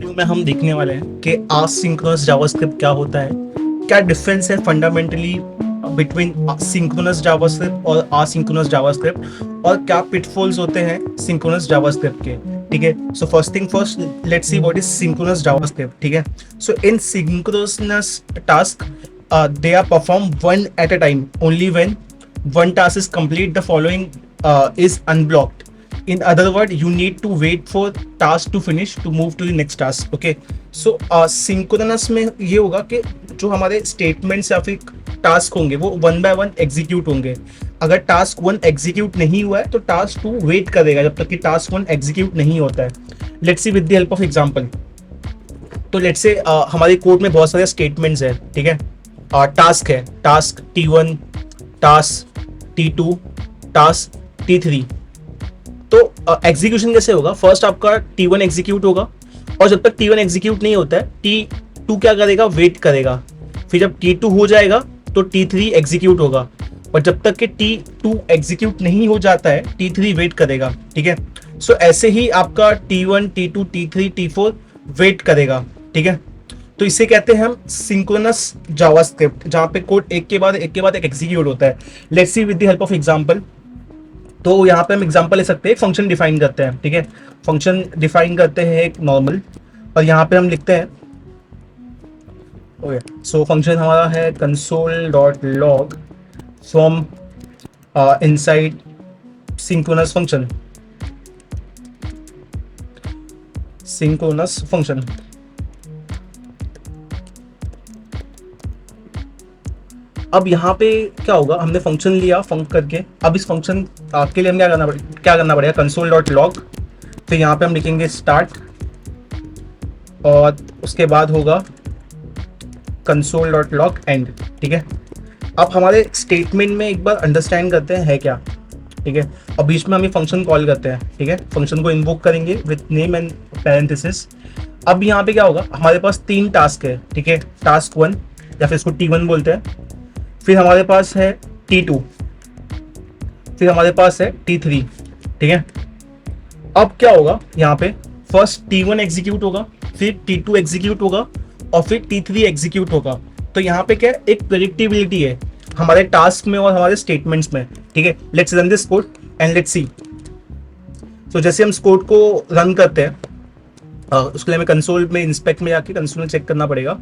Video में हम देखने वाले हैं कि असिंक्रोनस जावास्क्रिप्ट क्या होता है, क्या डिफरेंस है फंडामेंटली बिटवीन सिंक्रोनस जावास्क्रिप्ट और असिंक्रोनस जावास्क्रिप्ट, और क्या पिटफॉल्स होते हैं सिंक्रोनस जावास्क्रिप्ट के। ठीक है, so first thing first, let's see what is synchronous JavaScript. ठीक है, so in synchronous task they are performed one at a time. Only when one task is complete, the following is unblocked. In other words, you need to wait for task to finish to move to the next task. Okay, so synchronous में ये होगा कि जो हमारे statements या फिर task होंगे वो वन बाय वन एग्जीक्यूट होंगे। अगर टास्क वन एग्जीक्यूट नहीं हुआ है तो टास्क टू वेट करेगा जब तक कि टास्क वन एग्जीक्यूट नहीं होता है। Let's C with the help of example. तो लेट्स से हमारे कोड में बहुत सारे स्टेटमेंट्स हैं। ठीक है, टास्क है, task T1, task T2, task T3। तो एग्जीक्यूशन कैसे होगा? फर्स्ट आपका T1 एग्जीक्यूट होगा और जब तक T1 एग्जीक्यूट नहीं होता है T2 क्या करेगा? वेट करेगा। फिर जब T2 हो जाएगा तो T3 एग्जीक्यूट होगा, और जब तक कि T2 एग्जीक्यूट नहीं हो जाता है T3 वेट करेगा। ठीक है, सो ऐसे ही आपका T1, T2, T3, T4 wait करेगा। ठीक है, तो इसे कहते हैं हम सिंक्रोनस जावास्क्रिप्ट, जहां पे कोड एक के बाद एक एग्जीक्यूट होता है। Let's C with the help of example. तो यहाँ पे हम एग्जांपल ले सकते हैं, फंक्शन डिफाइन करते हैं। ठीक है, फंक्शन डिफाइन करते हैं एक नॉर्मल, और यहाँ पे हम लिखते हैं ओके, सो फंक्शन हमारा है console.log from inside synchronous function, synchronous function. अब यहाँ पे क्या होगा? हमने फंक्शन लिया फंक करके, अब इस फंक्शन के लिए हमें क्या करना पड़ेगा? console.log, फिर यहाँ पे हम लिखेंगे स्टार्ट, और उसके बाद होगा console.log एंड। ठीक है, अब हमारे स्टेटमेंट में एक बार अंडरस्टैंड करते हैं है क्या। ठीक है, अब बीच में हम ये फंक्शन कॉल करते हैं। ठीक है, फंक्शन को इन्वोक करेंगे विद नेम एंड पैरेंथेसिस। अब यहाँ पे क्या होगा? हमारे पास तीन टास्क है। ठीक है, टास्क 1 या फिर इसको T1 बोलते हैं, फिर हमारे पास है T2, फिर हमारे पास है T3। ठीक है, अब क्या होगा? यहाँ पे फर्स्ट T1 एग्जीक्यूट होगा, फिर T2 एग्जीक्यूट होगा, और फिर T3 एग्जीक्यूट होगा। तो यहाँ पे क्या है? एक प्रेडिक्टिबिलिटी है हमारे टास्क में और हमारे स्टेटमेंट्स में। ठीक है, let's run this code and let's सी। तो जैसे हम इस कोड को रन करते हैं, उसके लिए हमें कंसोल में इंस्पेक्ट में जाके कंसोल में चेक करना पड़ेगा।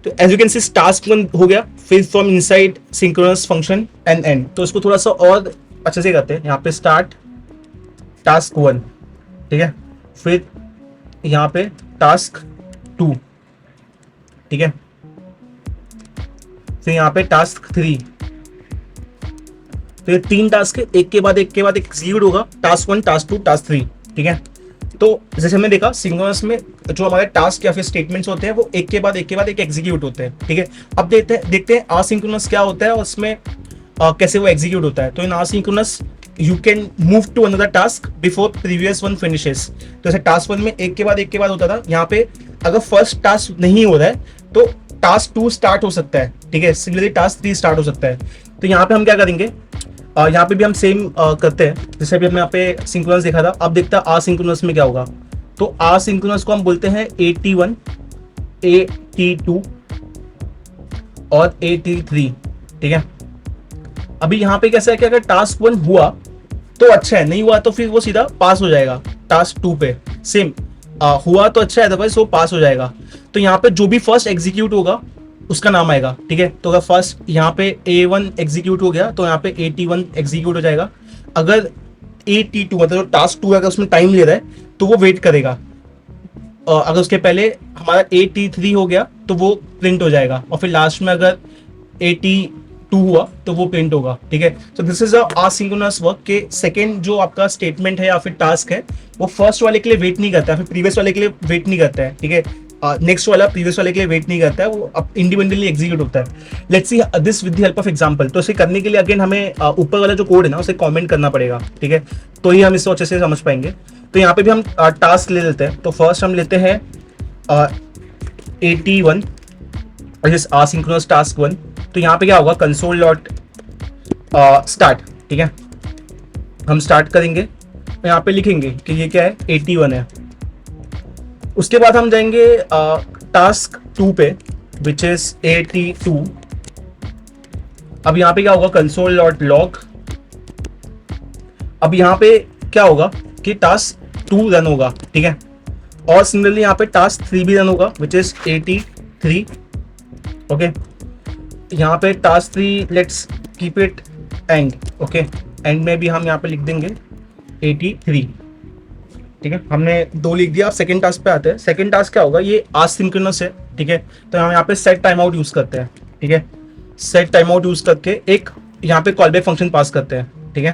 तो as you can see task 1 हो गया, फिर from inside synchronous function and and. तो इसको थोड़ा सा और अच्छे से करते हैं। यहाँ पे स्टार्ट टास्क 1, ठीक है, फिर यहाँ पे टास्क 2, ठीक है, फिर यहाँ पे टास्क 3। तो ये तीन टास्क एक के बाद एक एग्जीक्यूट होगा, टास्क 1, टास्क 2, टास्क 3। ठीक है, तो जैसे हमने देखा सिंक्रोनस में जो हमारे टास्क या फिर स्टेटमेंट्स होते हैं वो एक के बाद एक एग्जीक्यूट होते हैं। ठीक है, अब देखते हैं असिंक्रोनस क्या होता है और उसमें कैसे वो एग्जीक्यूट होता है। तो in asynchronous you can move to another task before previous one finishes. तो जैसे टास्क 1 में एक के बाद होता था, यहाँ पे अगर फर्स्ट टास्क नहीं हो रहा है तो टास्क 2 स्टार्ट हो सकता है। ठीक है, सिमिलरली टास्क 3 स्टार्ट हो सकता है। तो यहाँ पे हम क्या करेंगे? यहाँ पे भी हम सेम करते हैं जैसे अभी हमने यहाँ पे सिंक्रोनस देखा था। अब देखता है असिंक्रोनस में क्या होगा। तो असिंक्रोनस को हम बोलते हैं AT1, AT2 और AT3। ठीक है, अभी यहाँ पे कैसा है कि अगर टास्क 1 हुआ तो अच्छा है, नहीं हुआ तो फिर वो सीधा पास हो जाएगा टास्क 2 पे। सेम हुआ तो अच्छा है, अदरवाइज वो पास हो जाएगा। तो यहाँ पे जो भी फर्स्ट एग्जीक्यूट होगा उसका नाम आएगा। ठीक है, तो अगर फर्स्ट यहाँ पे A1 एग्जीक्यूट हो गया तो यहाँ पे AT1 एग्जीक्यूट हो जाएगा। अगर AT2 मतलब टास्क 2 अगर उसमें टाइम ले रहा है तो वो वेट करेगा। अगर उसके पहले हमारा AT3 हो गया तो वो प्रिंट हो जाएगा, और फिर लास्ट में अगर AT2 हुआ तो वो प्रिंट होगा। ठीक है, तो दिस इज असिंक्रोनस वर्क के सेकंड जो आपका स्टेटमेंट है या फिर टास्क है वो फर्स्ट वाले के लिए वेट नहीं करता है, फिर प्रीवियस वाले के लिए वेट नहीं करता है। ठीक है, नेक्स्ट वाला प्रीवियस वाले के लिए वेट नहीं करता है, वो इंडिपेंडेंटली एग्जीक्यूट होता है। Let's see this with the help of example. तो इसे करने के लिए अगेन हमें ऊपर वाला जो कोड है ना उसे कमेंट करना पड़ेगा। ठीक है, तो ही हम इसको अच्छे से समझ पाएंगे। तो यहाँ पे भी हम टास्क ले लेते हैं। तो फर्स्ट हम लेते हैं AT1 असिंक्रोनस टास्क 1। तो यहाँ पे क्या होगा? Console dot start. ठीक है, हम स्टार्ट करेंगे, यहाँ पे लिखेंगे कि ये क्या है? AT1 है। उसके बाद हम जाएंगे टास्क 2 पे, विच इज AT2। अब यहाँ पे क्या होगा, कंसोल डॉट लॉग। अब यहाँ पे क्या होगा कि टास्क 2 रन होगा, ठीक है। और सिमिलरली यहाँ पे टास्क 3 भी रन होगा, विच इज AT3। ओके, यहाँ पे task 3 let's keep it and. Okay, and में भी हम यहाँ पे लिख देंगे AT3, ठीक है। हमने 2 लिख दिया। अब सेकंड टास्क पे आते हैं। सेकंड टास्क क्या होगा, ये आसिंक्रोनस है, ठीक है। तो हम यहाँ पे सेट टाइम आउट यूज करते हैं, ठीक है। सेट टाइम आउट यूज करके एक यहाँ पे कॉल बैक फंक्शन पास करते हैं, ठीक है।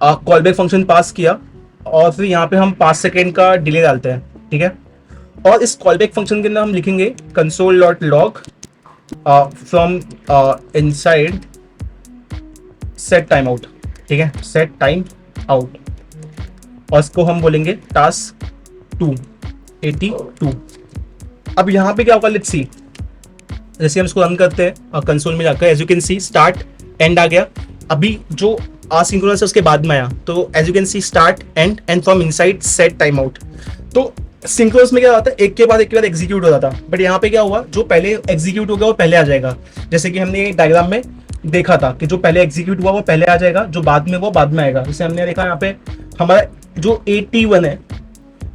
कॉल बैक फंक्शन पास किया और फिर यहाँ पे हम 5 सेकेंड का डिले डालते हैं, ठीक है। और इस कॉल बैक फंक्शन के अंदर हम लिखेंगे console dot log from inside set time out, ठीक है, सेट टाइम आउट। और इसको हम बोलेंगे टास्क 2 AT2। अब यहाँ पे क्या होगा, लेट्स सी। जैसे हम इसको रन करते हैं कंसोल में जाकर, as you can see start and आ गया। अभी जो आसिंक्रोनस है उसके बाद में आया, तो as you can see start and from inside set time out. तो सिंक्रोनस में क्या होता है, एक के बाद एग्जीक्यूट हो जाता, बट यहाँ पे क्या हुआ, जो पहले एग्जीक्यूट हो गया वो पहले आ जाएगा। जैसे कि हमने डायग्राम में देखा था कि जो पहले एग्जीक्यूट हुआ वो पहले आ जाएगा, जो बाद में वो बाद में आएगा। जैसे हमने देखा यहाँ पे हमारा जो AT1 है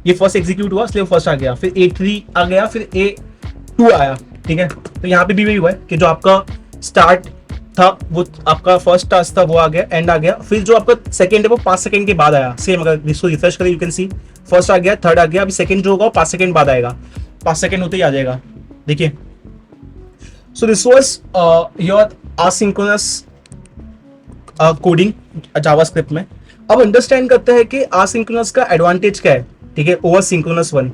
ये फर्स्ट एग्जीक्यूट हुआ, इसलिए फर्स्ट आ गया, फिर A3 आ गया, फिर A2 आया, ठीक है। तो यहाँ पे भी वही हुआ है कि जो आपका स्टार्ट था वो आपका फर्स्ट टास्क था वो आ गया, एंड आ गया। फिर जो आपका सेकंड है वो 5 सेकंड के बाद आया। सेम अगर इसको रिफ्रेश करें, यू कैन सी फर्स्ट आ गया, थर्ड आ गया, अभी सेकंड जो होगा वो 5 सेकंड बाद आएगा। 5 सेकंड होते ही आ जाएगा, देखिए। So this was your asynchronous coding JavaScript में। अब अंडरस्टैंड करते हैं कि एसिंक्रोनस का एडवांटेज क्या है, ठीक है, ओवर सिंक्रोनस वन।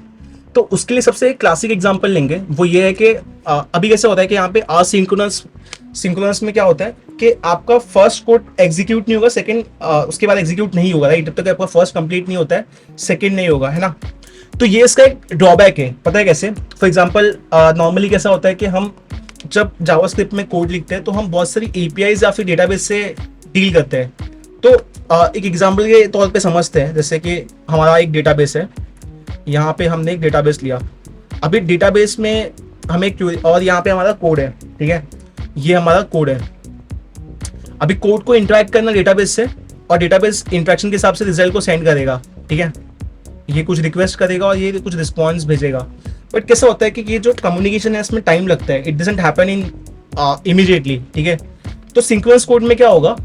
तो उसके लिए सबसे क्लासिक एग्जांपल लेंगे, वो ये है कि अभी कैसे होता है कि यहाँ पे सिंक्रोनस में क्या होता है कि आपका फर्स्ट कोड एग्जीक्यूट नहीं होगा, सेकंड उसके बाद एग्जीक्यूट नहीं होगा, राइट। जब तक आपका फर्स्ट कंप्लीट नहीं होता है सेकंड नहीं होगा, है ना। तो ये इसका एक ड्रॉबैक है, पता है कैसे। फॉर एग्जांपल नॉर्मली कैसा होता है कि हम जब जावास्क्रिप्ट में कोड लिखते हैं तो हम बहुत सारी APIs या फिर डेटाबेस से डील करते हैं। तो एक एग्जांपल के तौर पे समझते हैं, जैसे कि हमारा एक डेटाबेस है, यहाँ पे हमने एक डेटाबेस लिया। अभी डेटाबेस में हमें क्वेरी, और यहाँ पे हमारा कोड है, ठीक है, ये हमारा कोड है। अभी कोड को इंटरेक्ट करना डेटाबेस से, और डेटाबेस इंटरेक्शन के हिसाब से रिजल्ट को सेंड करेगा, ठीक है। ये कुछ रिक्वेस्ट करेगा और ये कुछ रिस्पॉन्स भेजेगा। बट कैसा होता है कि ये जो कम्युनिकेशन है इसमें टाइम लगता है, it doesn't happen in immediately, ठीक है। तो सिंक्रोनस कोड में क्या होगा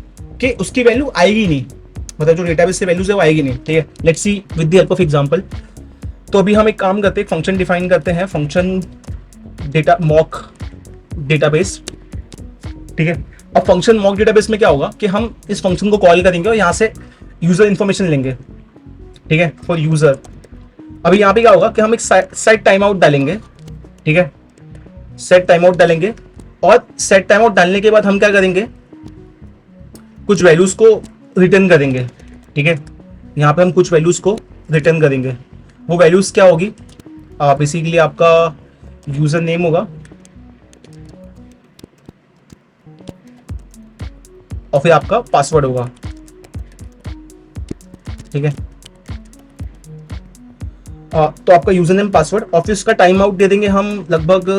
कि उसकी वैल्यू आएगी नहीं, मतलब जो डेटाबेस से वैल्यूज है वो आएगी नहीं, ठीक है। Let's C with the help of example. तो अभी हम एक काम करते हैं, फंक्शन डिफाइन करते हैं, फंक्शन डेटा मॉक डेटाबेस, ठीक है। अब फंक्शन मॉक डेटाबेस में क्या होगा कि हम इस फंक्शन को कॉल करेंगे और यहाँ से यूजर इन्फॉर्मेशन लेंगे, ठीक है, फॉर यूजर। अभी यहाँ पे क्या होगा कि हम एक सेट टाइम आउट डालेंगे, ठीक है, सेट टाइम आउट डालेंगे। और सेट टाइम आउट डालने के बाद हम क्या करेंगे, कुछ वैल्यूज को रिटर्न करेंगे, ठीक है। यहाँ पे हम कुछ वैल्यूज को रिटर्न करेंगे। वो वैल्यूज क्या होगी, बेसिकली आपका यूजर नेम होगा और फिर आपका पासवर्ड होगा, ठीक है। तो आपका यूजर नेम, पासवर्ड, और फिर उसका टाइम आउट दे देंगे हम लगभग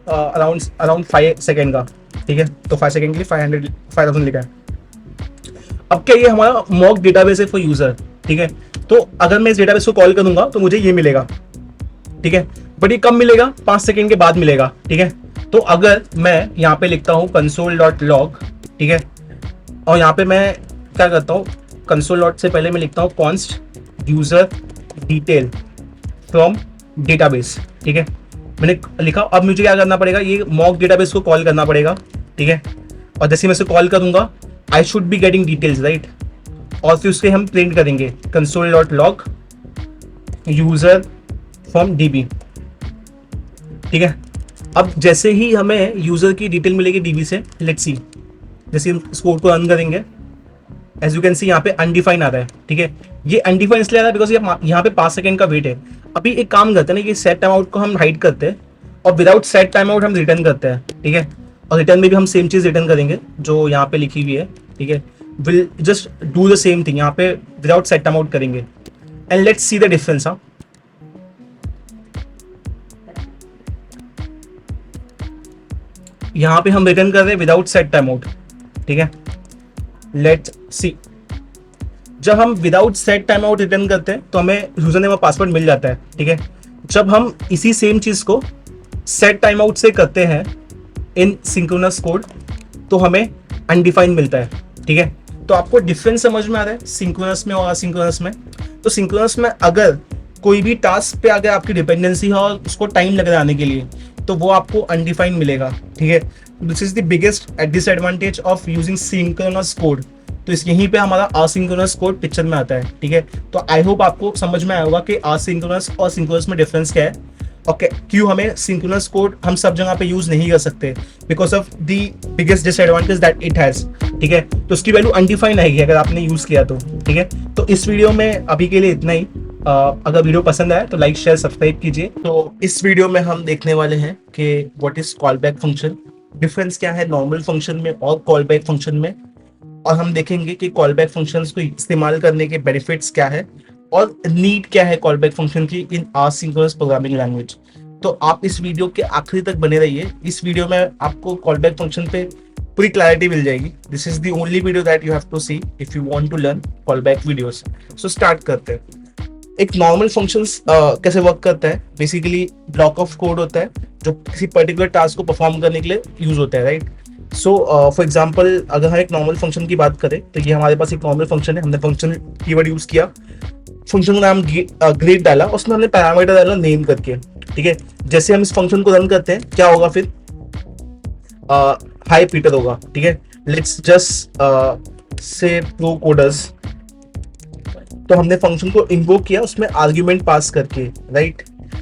अराउंड 5 सेकेंड का, ठीक है। तो 5 सेकेंड के लिए 5000 लिखा है। अब क्या, ये हमारा मॉक डेटाबेस है फॉर यूजर, ठीक है। तो अगर मैं इस डेटाबेस को कॉल करूंगा तो मुझे ये मिलेगा, ठीक है। बट ये कब मिलेगा, 5 सेकेंड के बाद मिलेगा, ठीक है। तो अगर मैं यहाँ पे लिखता हूँ कंसोल डॉट लॉग, ठीक है, और यहाँ पे मैं क्या करता हूँ, कंसोल डॉट से पहले मैं लिखता हूँ const user detail from database, ठीक है, मैंने लिखा। अब मुझे क्या करना पड़ेगा, ये मॉक डेटाबेस को कॉल करना पड़ेगा, ठीक है। और जैसे मैं इसे कॉल करूंगा, I should be getting details, right. और फिर उसके हम प्रिंट करेंगे console dot log user from DB, ठीक है। अब जैसे ही हमें यूजर की डिटेल मिलेगी DB से, लेट्स सी, जैसे हम इस कोड को रन करेंगे, एज यू कैन सी यहाँ पे अनडिफाइन आ रहा है, ठीक है। ये अनडिफाइन इसलिए आ रहा है बिकॉज यहाँ पे 5 सेकेंड का वेट है। अभी एक काम करते हैं ना, ये सेट टाइम आउट को हम हाइड करते हैं और विदाउट सेट टाइम आउट हम रिटर्न करते हैं, ठीक है। और रिटर्न में भी हम सेम चीज रिटर्न करेंगे जो यहाँ पे लिखी हुई है, ठीक है। Will just do the same thing, यहाँ पे विदाउट सेट टाइम आउट करेंगे and let's see the difference. हाँ, यहाँ पे हम रिटर्न कर रहे हैं विदाउट सेट टाइम आउट, ठीक है। लेट्स सी, जब हम without set time out return करते हैं तो हमें यूजर नेम और पासवर्ड मिल जाता है, ठीक है। जब हम इसी सेम चीज को सेट टाइम आउट से करते हैं इन सिंक्रोनस कोड तो हमें अनडिफाइंड मिलता है, ठीक है। तो आपको डिफरेंस समझ में आ रहा है सिंक्रोनस में और असिंक्रोनस में। तो सिंक्रोनस में अगर कोई भी टास्क पे अगर आपकी डिपेंडेंसी है और उसको टाइम लग रहा है आने के लिए तो वो आपको अनडिफाइंड मिलेगा, ठीक है। This is the biggest disadvantage of using synchronous code. तो इस यहीं पे हमारा असिंक्रोनस कोड पिक्चर में आता है, ठीक है। तो आई होप आपको समझ में आया होगा कि असिंक्रोनस और सिंक्रोनस में डिफरेंस क्या है, ओके। क्यों हमें सिंक्रोनस कोड हम सब जगह पे यूज नहीं कर सकते, because of the biggest disadvantage that it has, ठीक है। तो उसकी वैल्यू अनडिफाइंड आएगी अगर आपने यूज किया तो, ठीक है। तो इस वीडियो में अभी के लिए इतना ही। अगर वीडियो पसंद आए तो लाइक शेयर सब्सक्राइब कीजिए। तो इस वीडियो में हम देखने वाले हैं कि what is call back function, difference क्या है नॉर्मल फंक्शन में और कॉल बैक फंक्शन में, और हम देखेंगे कि कॉल बैक फंक्शंस को इस्तेमाल करने के बेनिफिट्स क्या है और नीड क्या है कॉल बैक फंक्शन की इन एसिंक्रोनस प्रोग्रामिंग लैंग्वेज। तो आप इस वीडियो के आखिरी तक बने रहिए। इस वीडियो में आपको कॉल बैक फंक्शन पे पूरी क्लैरिटी मिल जाएगी। This is the only video that you have to see if you want to learn call back videos. So start करते हैं। एक नॉर्मल फंक्शंस कैसे वर्क करता है, बेसिकली ब्लॉक ऑफ कोड होता है जो किसी पर्टिकुलर टास्क को परफॉर्म करने के लिए यूज होता है, राइट। सो फॉर एग्जाम्पल अगर हम एक नॉर्मल फंक्शन की बात करें तो ये हमारे पास एक नॉर्मल फंक्शन है। हमने फंक्शन कीवर्ड यूज किया, फंक्शन का नाम ग्रेड डाला, उसमें हमने पैरामीटर डाला नेम करके, ठीक है। जैसे हम इस फंक्शन को रन करते हैं क्या होगा फिर, हाई पीटर होगा, ठीक है। Let's just say pro coders. तो हमने फंक्शन को इन्वोक किया उसमें आर्ग्यूमेंट पास करके, राइट।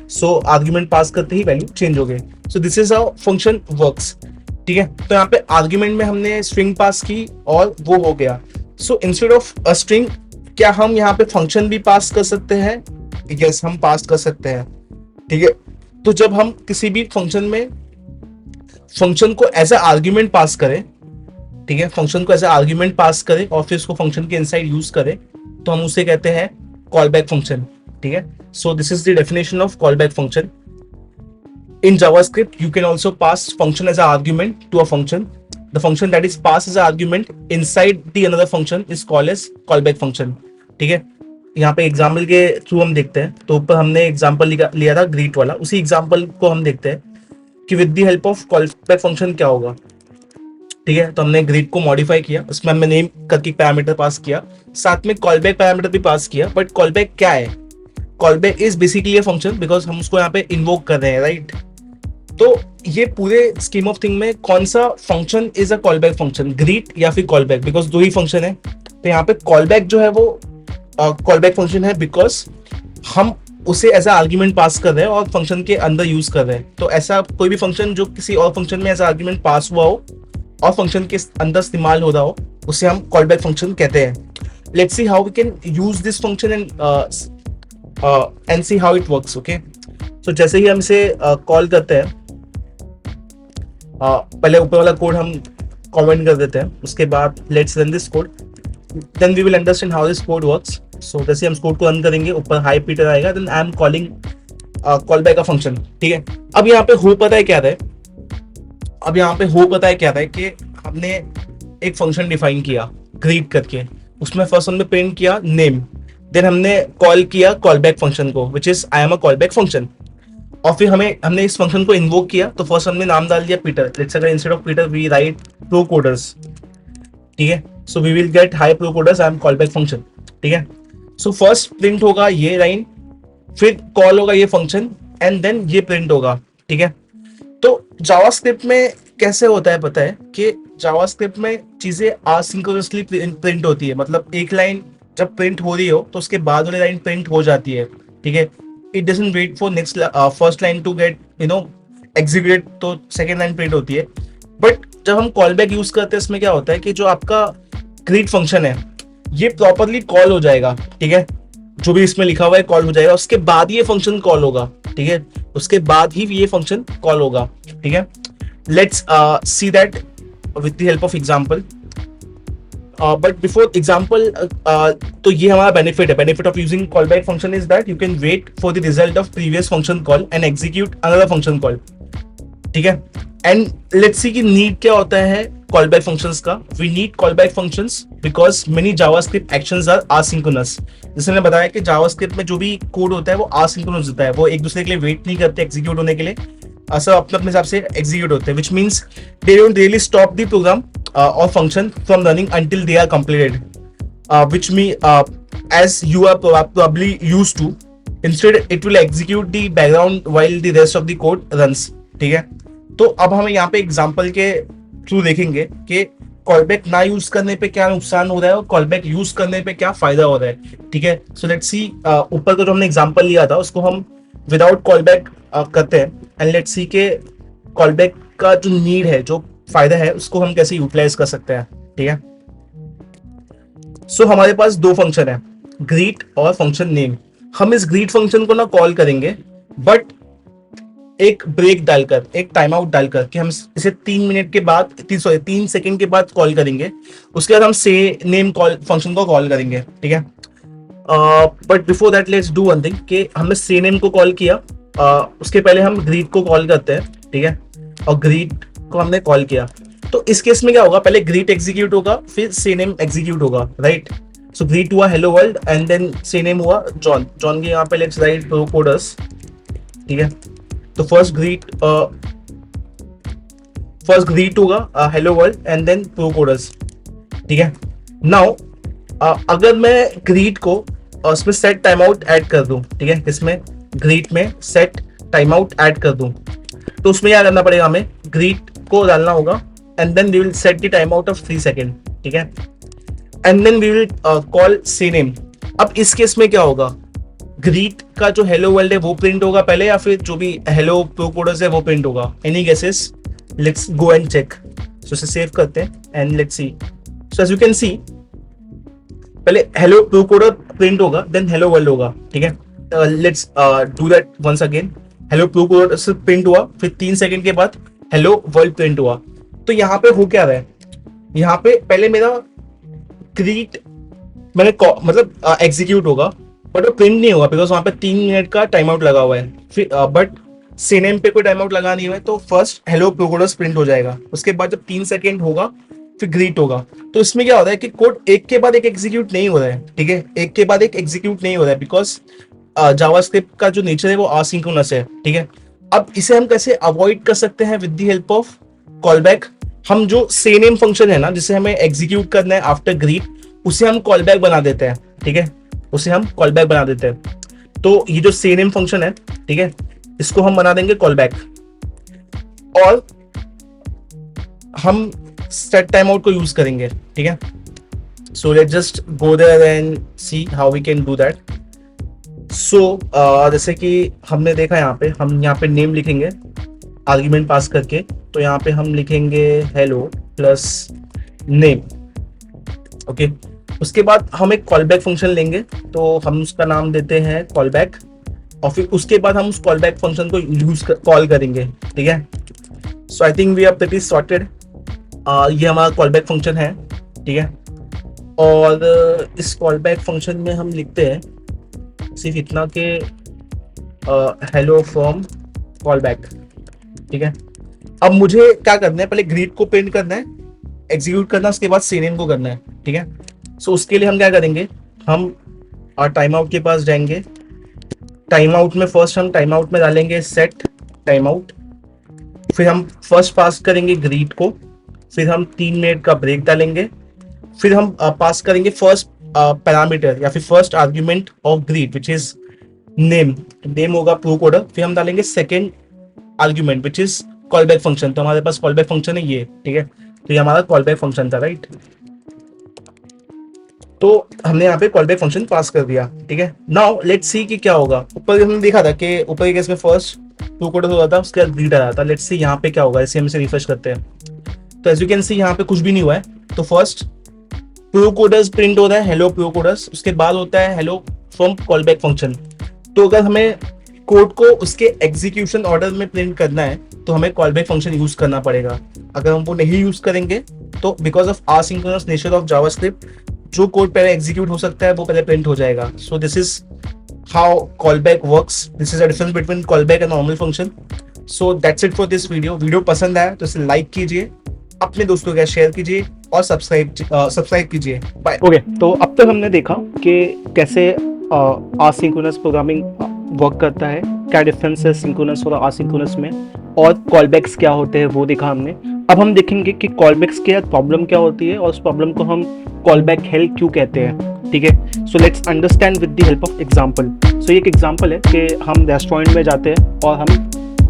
सो आर्ग्यूमेंट पास करते ही वैल्यू चेंज हो गई। सो this is how function works, ठीक है। तो यहाँ पे आर्ग्यूमेंट में हमने स्ट्रिंग पास की और वो हो गया। So instead of a string क्या हम यहाँ पे फंक्शन भी पास कर सकते हैं? यस, हम पास कर सकते हैं, ठीक है। तो जब हम किसी भी फंक्शन में फंक्शन को एज अ आर्ग्यूमेंट पास करें, ठीक है, फंक्शन को एज अ आर्ग्यूमेंट पास करें और फिर उसको फंक्शन के इनसाइड यूज करें तो हम उसे कहते हैं कॉल बैक फंक्शन, ठीक है। So this is the definition of call back function. In JavaScript, you can also pass function as an argument to a function. The function that is passed as an argument inside the another function is called as callback function. ठीक है। यहाँ पे example के through हम देखते हैं। तो ऊपर हमने एग्जाम्पल लिया था ग्रीट वाला, उसी एग्जाम्पल को हम देखते हैं कि with the help of callback function क्या होगा, ठीक है। तो हमने ग्रीट को मॉडिफाई किया, उसमें हमने नेम करके पैरामीटर पास किया, साथ में कॉलबैक पैरामीटर भी पास किया। बट कॉलबैक क्या है? Callback is basically a function because हम उसको यहाँ पे इन्वोक कर रहे हैं, राइट। तो ये पूरे स्कीम ऑफ थिंग में कौन सा function is a callback function, greet या फिर कॉलबैक, बिकॉज दो ही फंक्शन है। तो यहाँ पे कॉलबैक जो है वो कॉलबैक फंक्शन है बिकॉज हम उसे एज अ आर्ग्यूमेंट पास कर रहे हैं और फंक्शन के अंदर यूज कर रहे हैं। तो ऐसा कोई भी फंक्शन जो किसी और फंक्शन में एज अ आर्ग्यूमेंट पास हुआ हो और फंक्शन के अंदर इस्तेमाल हो रहा हो उसे हम कॉलबैक फंक्शन कहते हैं। Let's see how we can use this function and see how it works, okay. तो जैसे ही हम इसे कॉल करते हैं, पहले ऊपर वाला कोड हम कमेंट कर देते हैं, उसके बाद let's run this code, then we will understand how this code works. So जैसे हम इस कोड को रन करेंगे ऊपर हाई पीटर आएगा, then I am calling callback a function, ठीक है। अब यहाँ पे हो पता है क्या था, अब यहाँ पे हो पता है क्या था कि हमने एक फंक्शन डिफाइन किया ग्रीट करके, उसमें फर्स्ट हमने प्रिंट किया नेम, देन हमने कॉल किया कॉल बैक फंक्शन को which is I am a call back function, और फिर हमने इस फंक्शन को इन्वोक किया। तो फर्स्ट हमने नाम डाल दिया Peter, let's say instead of Peter we write pro coders, ठीक है। So we will get hi pro coders I am call back function, ठीक है। सो फर्स्ट प्रिंट होगा ये लाइन, फिर कॉल होगा ये फंक्शन एंड देन ये प्रिंट होगा, ठीक है। तो जावास्क्रिप्ट में कैसे होता है पता है कि जावास्क्रिप्ट में चीजें असिंक्रोनसली प्रिंट होती है, मतलब एक लाइन जब प्रिंट हो रही हो तो उसके बाद वाली लाइन प्रिंट हो जाती है, ठीक है। It doesn't wait for next first line to get executed, तो सेकेंड लाइन प्रिंट होती है। बट जब हम कॉल बैक यूज करते हैं इसमें क्या होता है कि जो आपका ग्रीट फंक्शन है ये प्रॉपरली कॉल हो जाएगा, ठीक है। जो भी इसमें लिखा हुआ है कॉल हो जाएगा, उसके बाद ये फंक्शन कॉल होगा, ठीक है। उसके बाद ही ये फंक्शन कॉल होगा, ठीक है। Let's see that with the help of example. But before example, तो ये हमारा बेनिफिट है। Benefit of using call back function is that you can wait for the result of previous function call and execute another function call, ठीक है। And let's सी कि need क्या होता है कॉल बैक फंक्शंस का. We need callback functions because many JavaScript actions are asynchronous. जैसे मैंने बताया कि जावास्क्रिप्ट में जो भी कोड होता है वो आसिंक्रोनस होता है, वो एक दूसरे के लिए वेट नहीं करते एग्जीक्यूट होने के लिए, सब अपने अपने हिसाब से एग्जीक्यूट होते हैं, which means they don't really stop the program और function from running until they are completed, which me as you are probably used to. Instead it will execute the background while the rest of the code runs. ठीक है, तो अब हम यहाँ पे example के through देखेंगे कि कॉलबैक ना यूज करने पे क्या नुकसान हो रहा है और कॉलबैक यूज करने पे क्या फायदा हो रहा है. ठीक है, सो लेट्स सी ऊपर का जो हमने एग्जांपल लिया था उसको हम विदाउट कॉलबैक करते हैं एंड लेट्स सी के कॉलबैक का जो नीड है, जो फायदा है, उसको हम कैसे यूटिलाइज कर सकते हैं. ठीक है, सो हमारे पास दो फंक्शन है, ग्रीट और फंक्शन नेम. हम इस ग्रीट फंक्शन को ना कॉल करेंगे बट एक ब्रेक डालकर, एक टाइम आउट डालकर कि हम इसे 3 मिनट के बाद 3 सेकंड के बाद कॉल करेंगे. उसके बाद हम से नेम कॉल फंक्शन को कॉल करेंगे. ठीक है, but before that let's do one thing कि हमने से नेम को कॉल किया, उसके पहले हम ग्रीट को कॉल करते हैं. ठीक है, और ग्रीट को हमने कॉल किया तो इस केस में क्या होगा, पहले ग्रीट एग्जीक्यूट होगा फिर से नेम एग्जीक्यूट होगा. राइट, सो ग्रीट हुआ हेलो वर्ल्ड एंड देन से नेम हुआ जॉन. जॉन के यहाँ पे लेट्स राइट प्रोकोडर्स. ठीक है, तो फर्स्ट ग्रीट होगा हेलो वर्ल्ड एंड देन प्रोकोडर्स. ठीक है, नाउ अगर मैं ग्रीट को उसमें सेट टाइम आउट ऐड कर दूं, ठीक है, इसमें ग्रीट में सेट टाइम आउट ऐड कर दूं तो उसमें क्या करना पड़ेगा, हमें ग्रीट को डालना होगा and then we will set the time out of 3 second. ठीक है, and then we will call say name. अब इस केस में क्या होगा, ग्रीट का जो हेलो वर्ल्ड है वो प्रिंट होगा पहले या फिर जो भी हेलो प्रोकोडर्स है वो प्रिंट होगा. Any guesses, let's go and check. So इसे सेव करते हैं and let's see. So as you can see पहले हेलो प्रोकोडर प्रिंट होगा देन हेलो वर्ल्ड होगा. ठीक है, let's do that once again. Hello ProCoder से प्रिंट हुआ फिर 3 सेकंड के बाद हेलो वर्ल्ड प्रिंट हुआ. तो यहाँ पे हो क्या रहा है, यहाँ पे पहले मेरा ग्रीट मैंने मतलब एग्जीक्यूट होगा बट वो प्रिंट नहीं होगा बिकॉज वहां पे 3 मिनट का टाइम आउट लगा हुआ है. फिर बट से नेम पे कोई टाइम आउट लगा नहीं हुआ है तो फर्स्ट हेलो प्रोकोडर्स प्रिंट हो जाएगा. उसके बाद जब 3 सेकेंड होगा फिर ग्रीट होगा. तो इसमें क्या होता है कि कोड एक के बाद एक एग्जीक्यूट नहीं हो रहा है. ठीक है, एक के बाद एक एग्जीक्यूट नहीं हो रहा है बिकॉज जावास्क्रिप्ट का जो नेचर है वो असिंक्रोनस है. ठीक है, अब इसे हम कैसे अवॉइड कर सकते हैं with the help of callback. हम जो से नेम फंक्शन है ना जिसे हमें एग्जीक्यूट करना है आफ्टर ग्रीट, उसे हम कॉलबैक बना देते हैं. ठीक है, उसे हम कॉलबैक बना देते हैं. तो ये जो से नेम फंक्शन है, ठीक है, इसको हम बना देंगे कॉलबैक और हम सेट टाइम आउट को यूज करेंगे. ठीक है, so let's just go there and see how we can do that. So जैसे कि हमने देखा हम यहाँ पे नेम लिखेंगे आर्ग्यूमेंट पास करके. तो यहाँ पे हम लिखेंगे हेलो प्लस नेम. ओके, उसके बाद हम एक कॉलबैक फंक्शन लेंगे तो हम उसका नाम देते हैं कॉलबैक और फिर उसके बाद हम उस कॉलबैक फंक्शन को यूज कॉल करेंगे. ठीक है, so I think we are pretty sorted. ये हमारा कॉलबैक फंक्शन है. ठीक है, और इस कॉलबैक फंक्शन में हम लिखते हैं सिर्फ इतना कि हेलो फ्रॉम कॉलबैक. ठीक है, अब मुझे क्या करना है, पहले ग्रीट को प्रिंट करना है, एग्जीक्यूट करना है, उसके बाद से नेम को करना है. ठीक है, सो उसके लिए हम क्या करेंगे, हम टाइम आउट के पास जाएंगे. टाइम आउट में फर्स्ट हम टाइम आउट में डालेंगे सेट टाइम आउट. फिर हम फर्स्ट पास करेंगे ग्रीट को, फिर हम 3 मिनट का ब्रेक डालेंगे. फिर हम पास करेंगे फर्स्ट पैरामीटर या फिर first argument of greet which is name. Name होगा प्रोकोडर. फिर हम डालेंगे second argument which is callback function. तो हमारे पास कॉलबैक फंक्शन है ये. ठीक है, तो ये हमारा कॉलबैक फंक्शन था. राइट, तो हमने यहाँ पे कॉलबैक फंक्शन पास कर दिया. ठीक है, नाउ लेट्स सी कि क्या होगा. ऊपर हमने देखा था कि ऊपर के केस में फर्स्ट प्रोकोडर हो रहा था, उसके बाद ग्रीट आ रहा था. लेट्स सी यहाँ पे क्या होगा. ऐसे हम इसे रिफ्रेश करते हैं तो एज यू कैन सी यहाँ पे कुछ भी नहीं हुआ है. तो फर्स्ट प्रोकोडर्स प्रिंट हो रहा है हेलो प्रोकोडर्स, उसके बाद होता है हेलो फ्रॉम कॉलबैक फंक्शन. तो अगर हमें कोड को उसके एग्जीक्यूशन ऑर्डर में प्रिंट करना है तो हमें कॉलबैक फंक्शन यूज करना पड़ेगा. अगर हम वो नहीं यूज करेंगे तो because of asynchronous nature of JavaScript जो कोड पहले एग्जीक्यूट हो सकता है वो पहले प्रिंट हो जाएगा. सो this is how callback works. This is a difference between callback and normal function. So that's it for this video पसंद आया तो इसे लाइक कीजिए, अपने दोस्तों के साथ शेयर कीजिए और सब्सक्राइब कीजिए। बाय। ओके, तो अब तक हमने देखा कि कैसे असिंक्रोनस प्रोग्रामिंग वर्क करता है, क्या डिफरेंस है सिंक्रोनस और असिंक्रोनस में, और कॉलबैक्स क्या होते हैं वो देखा हमने। अब हम देखेंगे कि कॉलबैक्स के प्रॉब्लम क्या होती है और उस प्रॉब्लम को हम कॉलबैक हेल्प क्यों कहते हैं। ठीक है, so let's understand with the help of example. So ये एक एग्जांपल है कि हम रेस्टोरेंट में जाते हैं और हम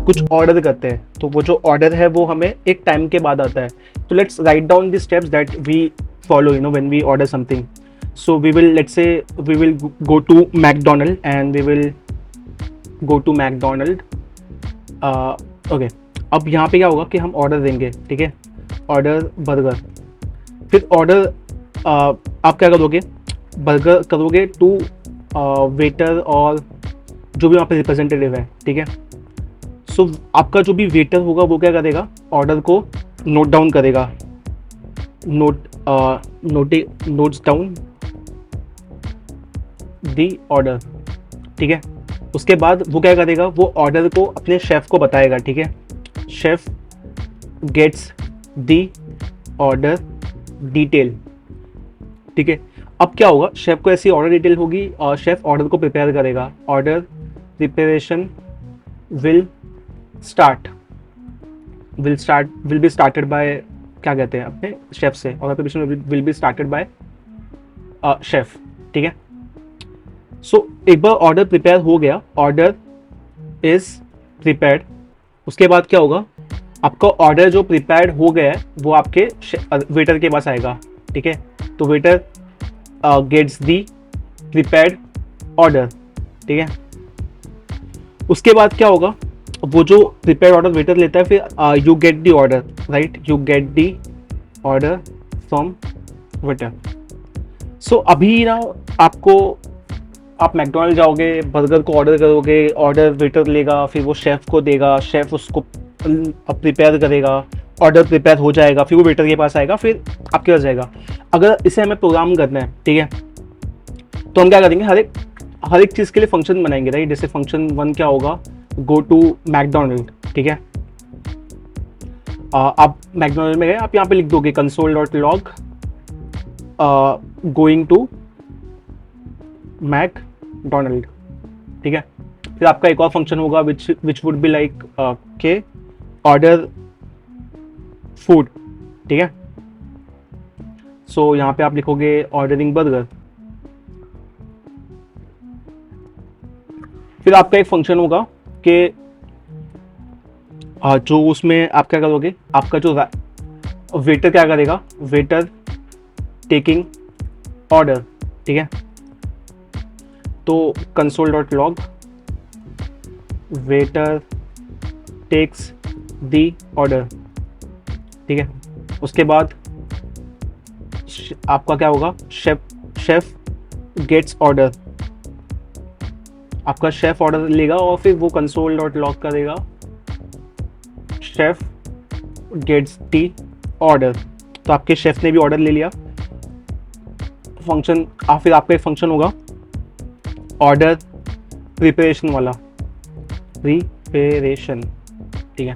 कुछ ऑर्डर करते हैं, तो वो जो ऑर्डर है वो हमें एक टाइम के बाद आता है। तो let's write down the steps that we follow when we order something. So let's say we will go to McDonald and we will go to McDonald. Okay, अब यहाँ पे क्या होगा कि हम ऑर्डर देंगे, ठीक है, ऑर्डर बर्गर। फिर ऑर्डर आप क्या करोगे, बर्गर करोगे टू वेटर और जो भी वहाँ पे रिप्रेजेंटेटिव है, ठीक है। सो आपका जो भी वेटर होगा वो क्या करेगा, ऑर्डर को नोट डाउन करेगा, नोट्स डाउन दी ऑर्डर, ठीक है। उसके बाद वो क्या करेगा, वो ऑर्डर को अपने शेफ को बताएगा, ठीक है। Chef gets the order detail, ठीक है। अब क्या होगा, शेफ को ऐसी ऑर्डर डिटेल होगी और शेफ ऑर्डर को प्रिपेयर करेगा। Order preparation will be started by, क्या कहते हैं, अपने शेफ से। Order preparation will be started by chef, ठीक है। सो एक बार ऑर्डर प्रिपेयर हो गया, ऑर्डर इज प्रिपेयर्ड, उसके बाद क्या होगा, आपका ऑर्डर जो प्रिपेयर्ड हो गया है वो आपके वेटर के पास आएगा, ठीक है। तो waiter gets the prepared order, ठीक है। उसके बाद क्या होगा, वो जो प्रिपेयर ऑर्डर वेटर लेता है, फिर you get the order, right, you get the order from waiter. So अभी ना आप मैकडोनल्ड जाओगे, बर्गर को ऑर्डर करोगे, ऑर्डर वेटर लेगा, फिर वो शेफ़ को देगा, शेफ़ उसको प्रिपेयर करेगा, ऑर्डर प्रिपेयर हो जाएगा, फिर वो वेटर के पास आएगा, फिर आपके पास जाएगा। अगर इसे हमें प्रोग्राम करना है, ठीक है, तो हम क्या करेंगे, हर एक चीज़ के लिए फंक्शन बनाएंगे, राइट। जैसे फंक्शन 1 क्या होगा, गो टू मैकडोनल्ड, ठीक है। आप मैकडोनल्ड में गए, आप यहाँ पे लिख दोगे console.log गोइंग टू मैकडोनल्ड, ठीक है। फिर आपका एक और फंक्शन होगा विच वुड बी लाइक के ऑर्डर फूड, ठीक है। सो यहाँ पे आप लिखोगे ऑर्डरिंग बर्गर। फिर आपका एक फंक्शन होगा कि जो उसमें आप क्या करोगे, आपका जो वेटर क्या करेगा, वेटर टेकिंग ऑर्डर, ठीक है। तो console.log waiter takes the order, ठीक है। उसके बाद आपका क्या होगा, शेफ गेट्स ऑर्डर, आपका शेफ ऑर्डर लेगा और फिर वो console.log करेगा शेफ गेट्स दी ऑर्डर। तो आपके शेफ ने भी ऑर्डर ले लिया। फंक्शन फिर आपका एक फंक्शन होगा ऑर्डर प्रिपरेशन वाला, प्रिपरेशन, ठीक है।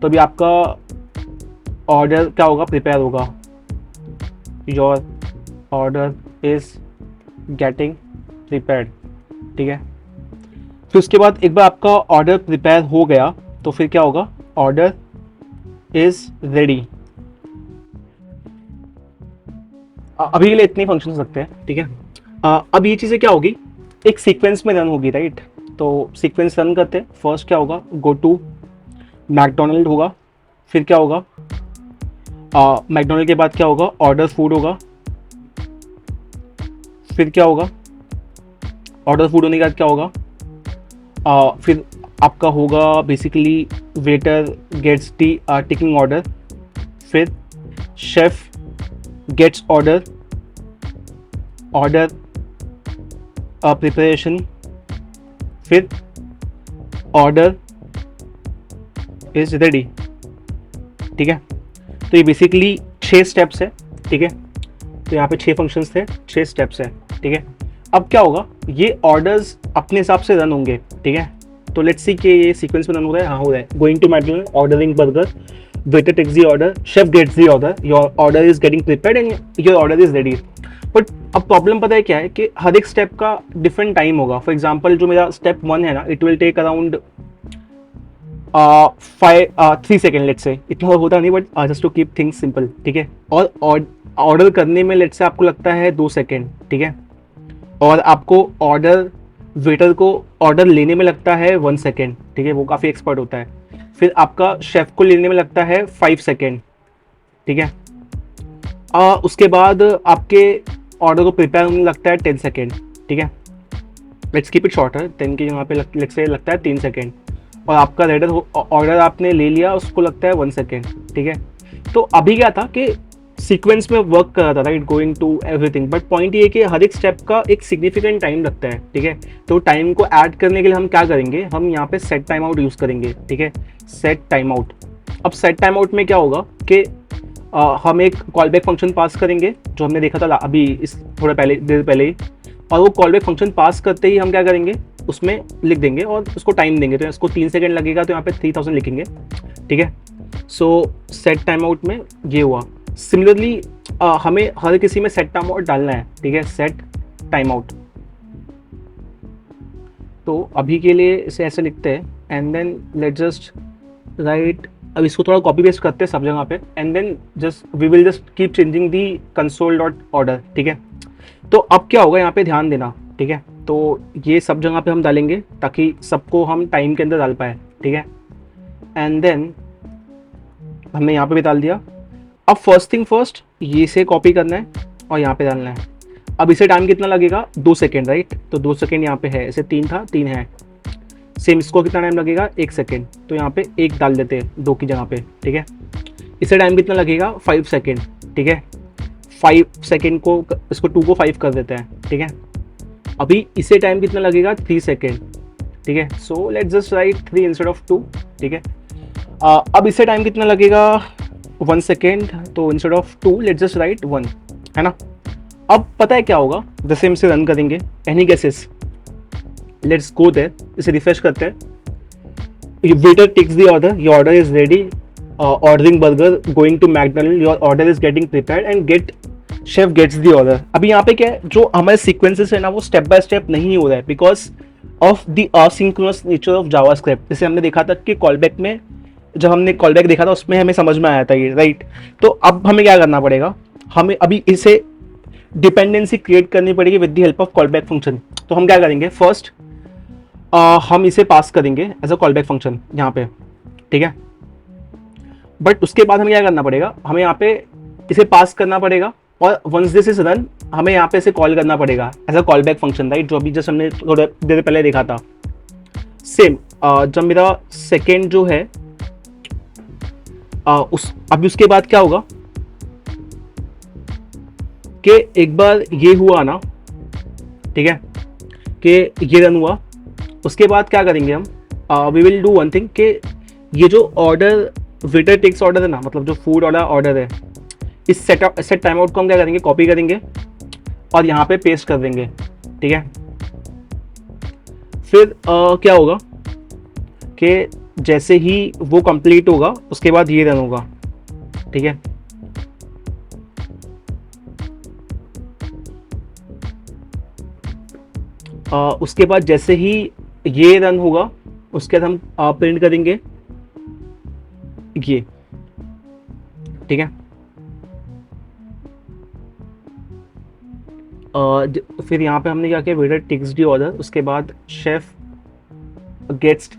तो अभी आपका ऑर्डर क्या होगा, प्रिपेयर होगा, your order is getting prepared, ठीक है। फिर उसके बाद एक बार आपका ऑर्डर प्रिपेयर हो गया तो फिर क्या होगा, ऑर्डर इज रेडी। अभी के लिए इतने फंक्शन हो सकते हैं, ठीक है। अब ये चीज़ें क्या होगी, एक सीक्वेंस में रन होगी, राइट। तो सीक्वेंस रन करते हैं। फर्स्ट क्या होगा, गो टू मैकडोनल्ड होगा, फिर क्या होगा, मैकडोनल्ड के बाद क्या होगा, ऑर्डर फूड होगा, फिर क्या होगा, ऑर्डर फूड होने के बाद क्या होगा, फिर आपका होगा basically waiter gets the taking order, फिर शेफ गेट्स ऑर्डर प्रिपरेशन, फिर ऑर्डर इज रेडी, ठीक है। तो ये बेसिकली 6 स्टेप्स है, ठीक है। तो यहाँ पे 6 फंक्शंस थे, 6 स्टेप्स है, ठीक है। अब क्या होगा, ये ऑर्डर्स अपने हिसाब से रन होंगे, ठीक है। तो लेट्स सी कि ये सीक्वेंस में रन हो रहा है, हाँ हो रहा है। Going to McDonald, ordering burger, waiter takes the order, chef gets the order, your order is getting prepared and your order is ready. But अब प्रॉब्लम पता है क्या है कि हर एक स्टेप का डिफरेंट टाइम होगा। फॉर एग्जाम्पल जो मेरा स्टेप 1 है ना, it will take around 3 second, let's say, इतना होता नहीं but just to keep things simple, ठीक है। और ऑर्डर करने में लेट्स से आपको लगता है 2 सेकेंड, ठीक है। और आपको ऑर्डर, वेटर को ऑर्डर लेने में लगता है 1 सेकेंड, ठीक है, वो काफ़ी एक्सपर्ट होता है। फिर आपका शेफ को लेने में लगता है 5 सेकेंड, ठीक है। उसके बाद आपके ऑर्डर को प्रिपेयर होने लगता है 10 सेकेंड, ठीक है। लेट्स कीप इट शॉर्टर, 10 की जगह पे लेट्स से लगता है 3 सेकेंड। और आपका ऑर्डर आपने ले लिया, उसको लगता है 1 सेकेंड, ठीक है। तो अभी क्या था कि सीक्वेंस में वर्क कर रहा था, right, going to everything. But point ये कि हर एक स्टेप का एक सिग्निफिकेंट टाइम लगता है, ठीक है। तो टाइम को ऐड करने के लिए हम क्या करेंगे, हम यहाँ पे सेट टाइम आउट यूज़ करेंगे, ठीक है, सेट टाइम आउट। अब सेट टाइम आउट में क्या होगा कि हम एक कॉल बैक फंक्शन पास करेंगे, जो हमने देखा था अभी इस थोड़ा पहले, देर पहले ही। और वो कॉल बैक फंक्शन पास करते ही हम क्या करेंगे, उसमें लिख देंगे और उसको टाइम देंगे। तो इसको 3 सेकेंड लगेगा, तो यहाँ पे 3000 लिखेंगे, ठीक है। सो सेट टाइम आउट में ये हुआ। सिमिलरली हमें हर किसी में सेट टाइम आउट डालना है, ठीक है, सेट टाइम आउट। तो अभी के लिए इसे ऐसे लिखते हैं and then let just write. अब इसको थोड़ा कॉपी पेस्ट करते हैं सब जगह पे and then just we will just keep changing the console dot order, ठीक है। तो अब क्या होगा, यहाँ पे ध्यान देना, ठीक है। तो ये सब जगह पे हम डालेंगे ताकि सबको हम टाइम के अंदर डाल पाए, ठीक है। एंड देन हमने यहाँ पे भी डाल दिया। अब फर्स्ट थिंग फर्स्ट, ये से कॉपी करना है और यहाँ पे डालना है। अब इसे टाइम कितना लगेगा, 2 सेकेंड, राइट। तो 2 सेकेंड यहाँ पे है, इसे 3 था, 3 है। सेम इसको कितना टाइम लगेगा, 1 सेकेंड। तो यहाँ पे 1 डाल देते हैं 2 की जगह पे, ठीक है। इसे टाइम कितना लगेगा, 5 सेकेंड, ठीक है। 5 सेकेंड को, इसको 2 को 5 कर देते हैं, ठीक है। अभी इसे टाइम कितना लगेगा, 3 सेकेंड, ठीक है। So let's just right 3 instead of 2, ठीक है। अब इसे टाइम कितना लगेगा, 1 सेकेंड। तो instead of 2 let's just right 1, है ना। अब पता है क्या होगा, जैसे हम इसे रन करेंगे, any guesses, let's go there, इसे रिफ्रेश करते हैं। Waiter takes the order, your order is ready, ordering burger, going to McDonald, your order is getting prepared and chef gets the order. अभी यहाँ पे क्या है, जो हमारे सीक्वेंसेस है ना, वो स्टेप बाय स्टेप नहीं हो रहा है because of the asynchronous nature of JavaScript. जैसे हमने देखा था कि कॉलबैक में, जब हमने कॉलबैक देखा था उसमें हमें समझ में आया था ये, राइट। तो अब हमें क्या करना पड़ेगा, हमें अभी इसे डिपेंडेंसी क्रिएट करनी पड़ेगी with the help of callback function. तो हम क्या करेंगे, फर्स्ट हम इसे पास करेंगे एज अ कॉलबैक फंक्शन यहाँ पे, ठीक है। बट उसके बाद हमें क्या करना पड़ेगा, हमें यहाँ पे इसे पास करना पड़ेगा और वंस दिस इज रन, हमें यहाँ पे इसे कॉल करना पड़ेगा as a callback function, right, जो अभी जस्ट हमने थोड़ा देर पहले देखा था। सेम जब मेरा सेकेंड जो है अभी उसके बाद क्या होगा कि एक बार ये हुआ ना, ठीक है, कि ये रन हुआ, उसके बाद क्या करेंगे हम, we will do one thing कि ये जो ऑर्डर वेटर टेक्स ऑर्डर है ना, मतलब जो फूड वाला ऑर्डर है, इस सेट टाइम आउट को हम क्या करेंगे, कॉपी करेंगे और यहाँ पे पेस्ट कर देंगे, ठीक है। फिर क्या होगा कि जैसे ही वो कंप्लीट होगा उसके बाद ये रन होगा, ठीक है। उसके बाद जैसे ही ये रन होगा उसके बाद हम प्रिंट करेंगे ये, ठीक है। फिर यहाँ पे हमने क्या किया, वेटर टेक्स द ऑर्डर, उसके बाद शेफ गेट्स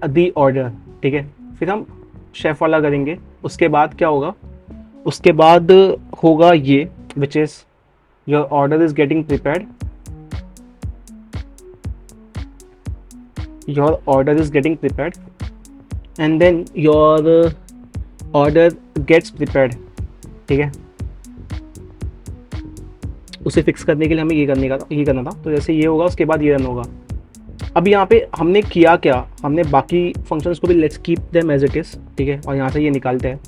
द ऑर्डर, ठीक है। फिर हम शेफ वाला करेंगे, उसके बाद क्या होगा, उसके बाद होगा ये which is your order is getting prepared, your order is getting prepared and then your order gets prepared, ठीक है। उसे फिक्स करने के लिए हमें ये करना था। तो जैसे ये होगा उसके बाद ये रन होगा। अब यहाँ पे हमने किया क्या, हमने बाकी फंक्शंस को भी let's keep them as it is, ठीक है, और यहाँ से ये निकालते हैं।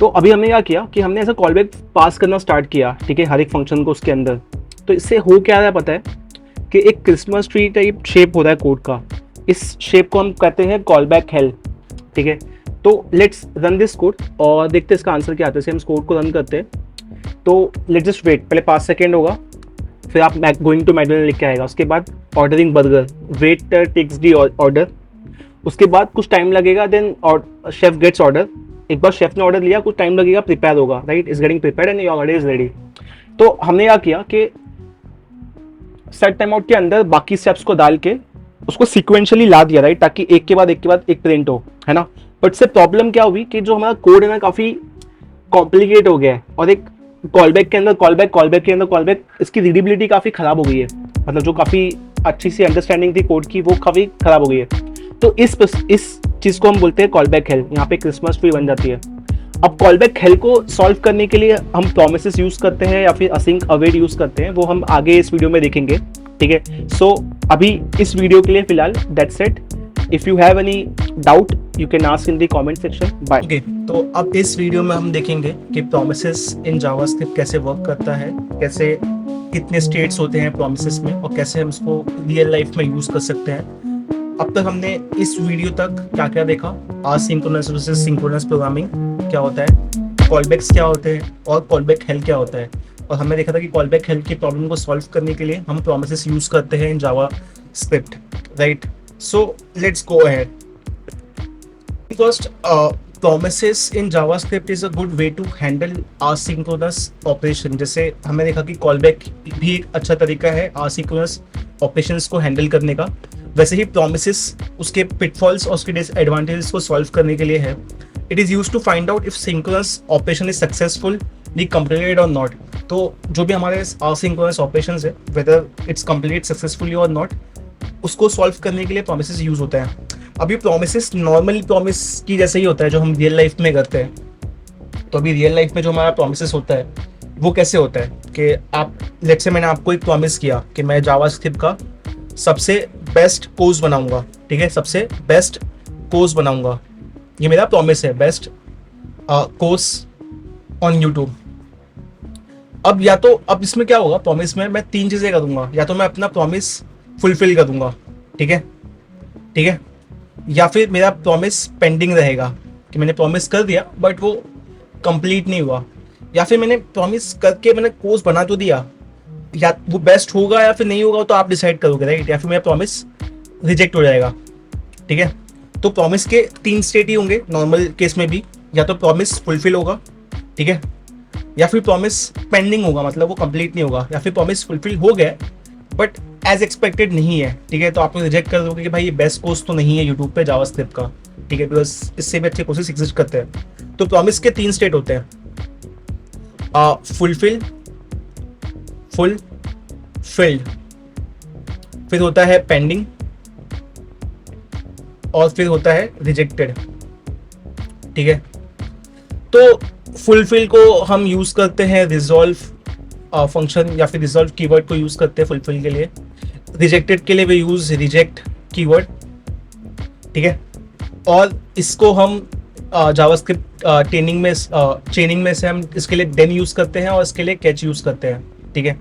तो अभी हमने क्या किया कि हमने ऐसा कॉलबैक पास करना स्टार्ट किया, ठीक है, हर एक फंक्शन को उसके अंदर। तो इससे हो क्या रहा है पता है कि एक क्रिसमस ट्री टाइप शेप होता है कोड का, इस शेप को हम कहते हैं कॉल बैक हेल, ठीक है। तो लेट्स रन दिस कोड और देखते हैं इसका आंसर क्या आता है। हम इस कोड को रन करते हैं, तो लेट्स जस्ट वेट, पहले 5 सेकेंड होगा, फिर आप गोइंग टू मैकडोनल्ड लिख के आएगा, उसके बाद ordering burger, waiter takes the order, उसके बाद कुछ टाइम लगेगा, देन शेफ गेट्स ऑर्डर, एक बार शेफ ने ऑर्डर लिया कुछ टाइम लगेगा, प्रिपेयर होगा, right, is getting prepared and your order is ready. तो हमने क्या किया कि सेट टाइम आउट के अंदर बाकी स्टेप्स को डाल के उसको सिक्वेंशियली ला दिया, राइट, ताकि एक के बाद एक प्रिंट हो, है ना। बट से प्रॉब्लम क्या हुई कि जो हमारा कोड है ना काफी कॉम्प्लिकेट हो गया है, और एक कॉलबैक के अंदर कॉलबैक के अंदर कॉलबैक, इसकी रीडेबिलिटी काफी खराब हो गई है, मतलब जो काफी अच्छी सी अंडरस्टैंडिंग थी कोड की वो काफी खराब हो गई है। तो इस चीज को हम बोलते हैं कॉलबैक हेल, यहाँ पे क्रिसमस ट्री बन जाती है। अब कॉलबैक हेल को सॉल्व करने के लिए हम प्रोमिसेस यूज करते हैं या फिर असिंक अवेट यूज करते हैं, वो हम आगे इस वीडियो में देखेंगे, ठीक है। सो अभी इस वीडियो के लिए फिलहाल that's it. If you have any doubt you can ask in the comment section. Bye. Okay, तो अब इस वीडियो में हम देखेंगे कि प्रोमिसेस इन जावास्क्रिप्ट कैसे वर्क करता है, कैसे कितने स्टेट्स होते हैं प्रोमिसेस में, और कैसे हम इसको रियल लाइफ में यूज कर सकते हैं। अब तक हमने इस वीडियो तक क्या क्या देखा, आसिंक्रोनस वर्सेस सिंक्रोनस प्रोग्रामिंग क्या होता है, कॉलबैक्स क्या होते हैं, और कॉलबैक हेल क्या होता है। और हमने देखा था कि कॉलबैक हेल की प्रॉब्लम को सॉल्व करने के लिए हम प्रोमिसेस यूज करते हैं in JavaScript, right. So let's go ahead. First, promises in JavaScript is a good way to handle asynchronous operation. जैसे हमने देखा कि कॉलबैक भी एक अच्छा तरीका है आसिंक्रोनस ऑपरेशंस को हैंडल करने का, वैसे ही प्रोमिसेस उसके पिटफॉल्स और उसके डिसएडवांटेजेस को सॉल्व करने के लिए है। It is use to find out if synchronous operation is successfully completed और नॉट। तो जो भी हमारे असिंक्रोनस ऑपरेशंस है, वेदर इट्स कंप्लीट सक्सेसफुली और नॉट, उसको सॉल्व करने के लिए प्रोमिसेस यूज होता है। अभी प्रोमिसेस नॉर्मल प्रोमिस की जैसे ही होता है जो हम रियल लाइफ में करते हैं। तो अभी रियल लाइफ में जो हमारा प्रोमिसेस होता है वो कैसे होता है कि आप, लेट्स से मैंने आपको एक प्रॉमिस किया कि मैं जावास्क्रिप्ट का सबसे बेस्ट कोर्स बनाऊंगा, ठीक है, सबसे बेस्ट कोर्स बनाऊंगा, ये मेरा प्रॉमिस है, बेस्ट कोर्स ऑन यूट्यूब। अब या तो अब इसमें क्या होगा, प्रॉमिस में मैं 3 चीज़ें करूंगा, या तो मैं अपना प्रॉमिस फुलफिल कर दूंगा, ठीक है, ठीक है, या फिर मेरा प्रॉमिस पेंडिंग रहेगा कि मैंने प्रॉमिस कर दिया बट वो कंप्लीट नहीं हुआ, या फिर मैंने प्रॉमिस करके मैंने कोर्स बना तो दिया, या वो बेस्ट होगा या फिर नहीं होगा तो आप डिसाइड करोगे, राइट, या फिर मेरा प्रॉमिस रिजेक्ट हो जाएगा, ठीक है। तो प्रॉमिस के 3 स्टेट ही होंगे नॉर्मल केस में भी, या तो प्रॉमिस फुलफिल होगा, ठीक है, या फिर प्रॉमिस पेंडिंग होगा, मतलब वो कंप्लीट नहीं होगा, या फिर प्रॉमिस फुलफिल हो गया बट एज एक्सपेक्टेड नहीं है, ठीक है। तो आप रिजेक्ट कर दोगे कि भाई ये बेस्ट कोर्स तो नहीं है यूट्यूब पे जावास्क्रिप्ट का, ठीक है, बिकॉज इससे भी अच्छे कोर्सेस एग्जिस्ट करते हैं। तो प्रॉमिस के 3 स्टेट होते हैं, फुलफिल, फुलफिल्ड, फिर होता है पेंडिंग, और फिर होता है रिजेक्टेड, ठीक है। तो फुलफिल को हम यूज करते हैं रिजॉल्व फंक्शन या फिर रिजॉल्व कीवर्ड को यूज करते हैं फुलफिल के लिए। रिजेक्टेड के लिए वे यूज रिजेक्ट कीवर्ड, ठीक है। और इसको हम जावास्क्रिप्ट चेनिंग में से हम इसके लिए देन यूज करते हैं और इसके लिए कैच यूज करते हैं, ठीक है,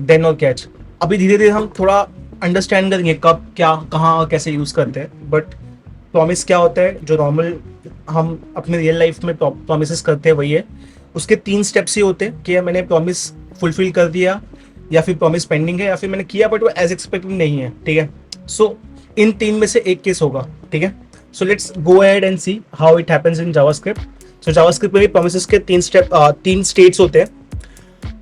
देन और कैच। अभी धीरे धीरे हम थोड़ा अंडरस्टैंड करेंगे कब, क्या, कहाँ और कैसे यूज करते हैं। बट प्रॉमिस क्या होता है, जो नॉर्मल हम अपने रियल लाइफ में प्रॉमिसेस करते हैं वही है। उसके 3 स्टेप्स ही होते हैं कि मैंने प्रॉमिस फुलफिल कर दिया, या फिर प्रॉमिस पेंडिंग है, या फिर मैंने किया बट वो एज एक्सपेक्टेड नहीं है, ठीक है। सो इन 3 में से एक केस होगा, ठीक है। So let's go ahead and see how it happens in JavaScript. So JavaScript में भी प्रॉमिसेस के 3 स्टेट्स होते हैं,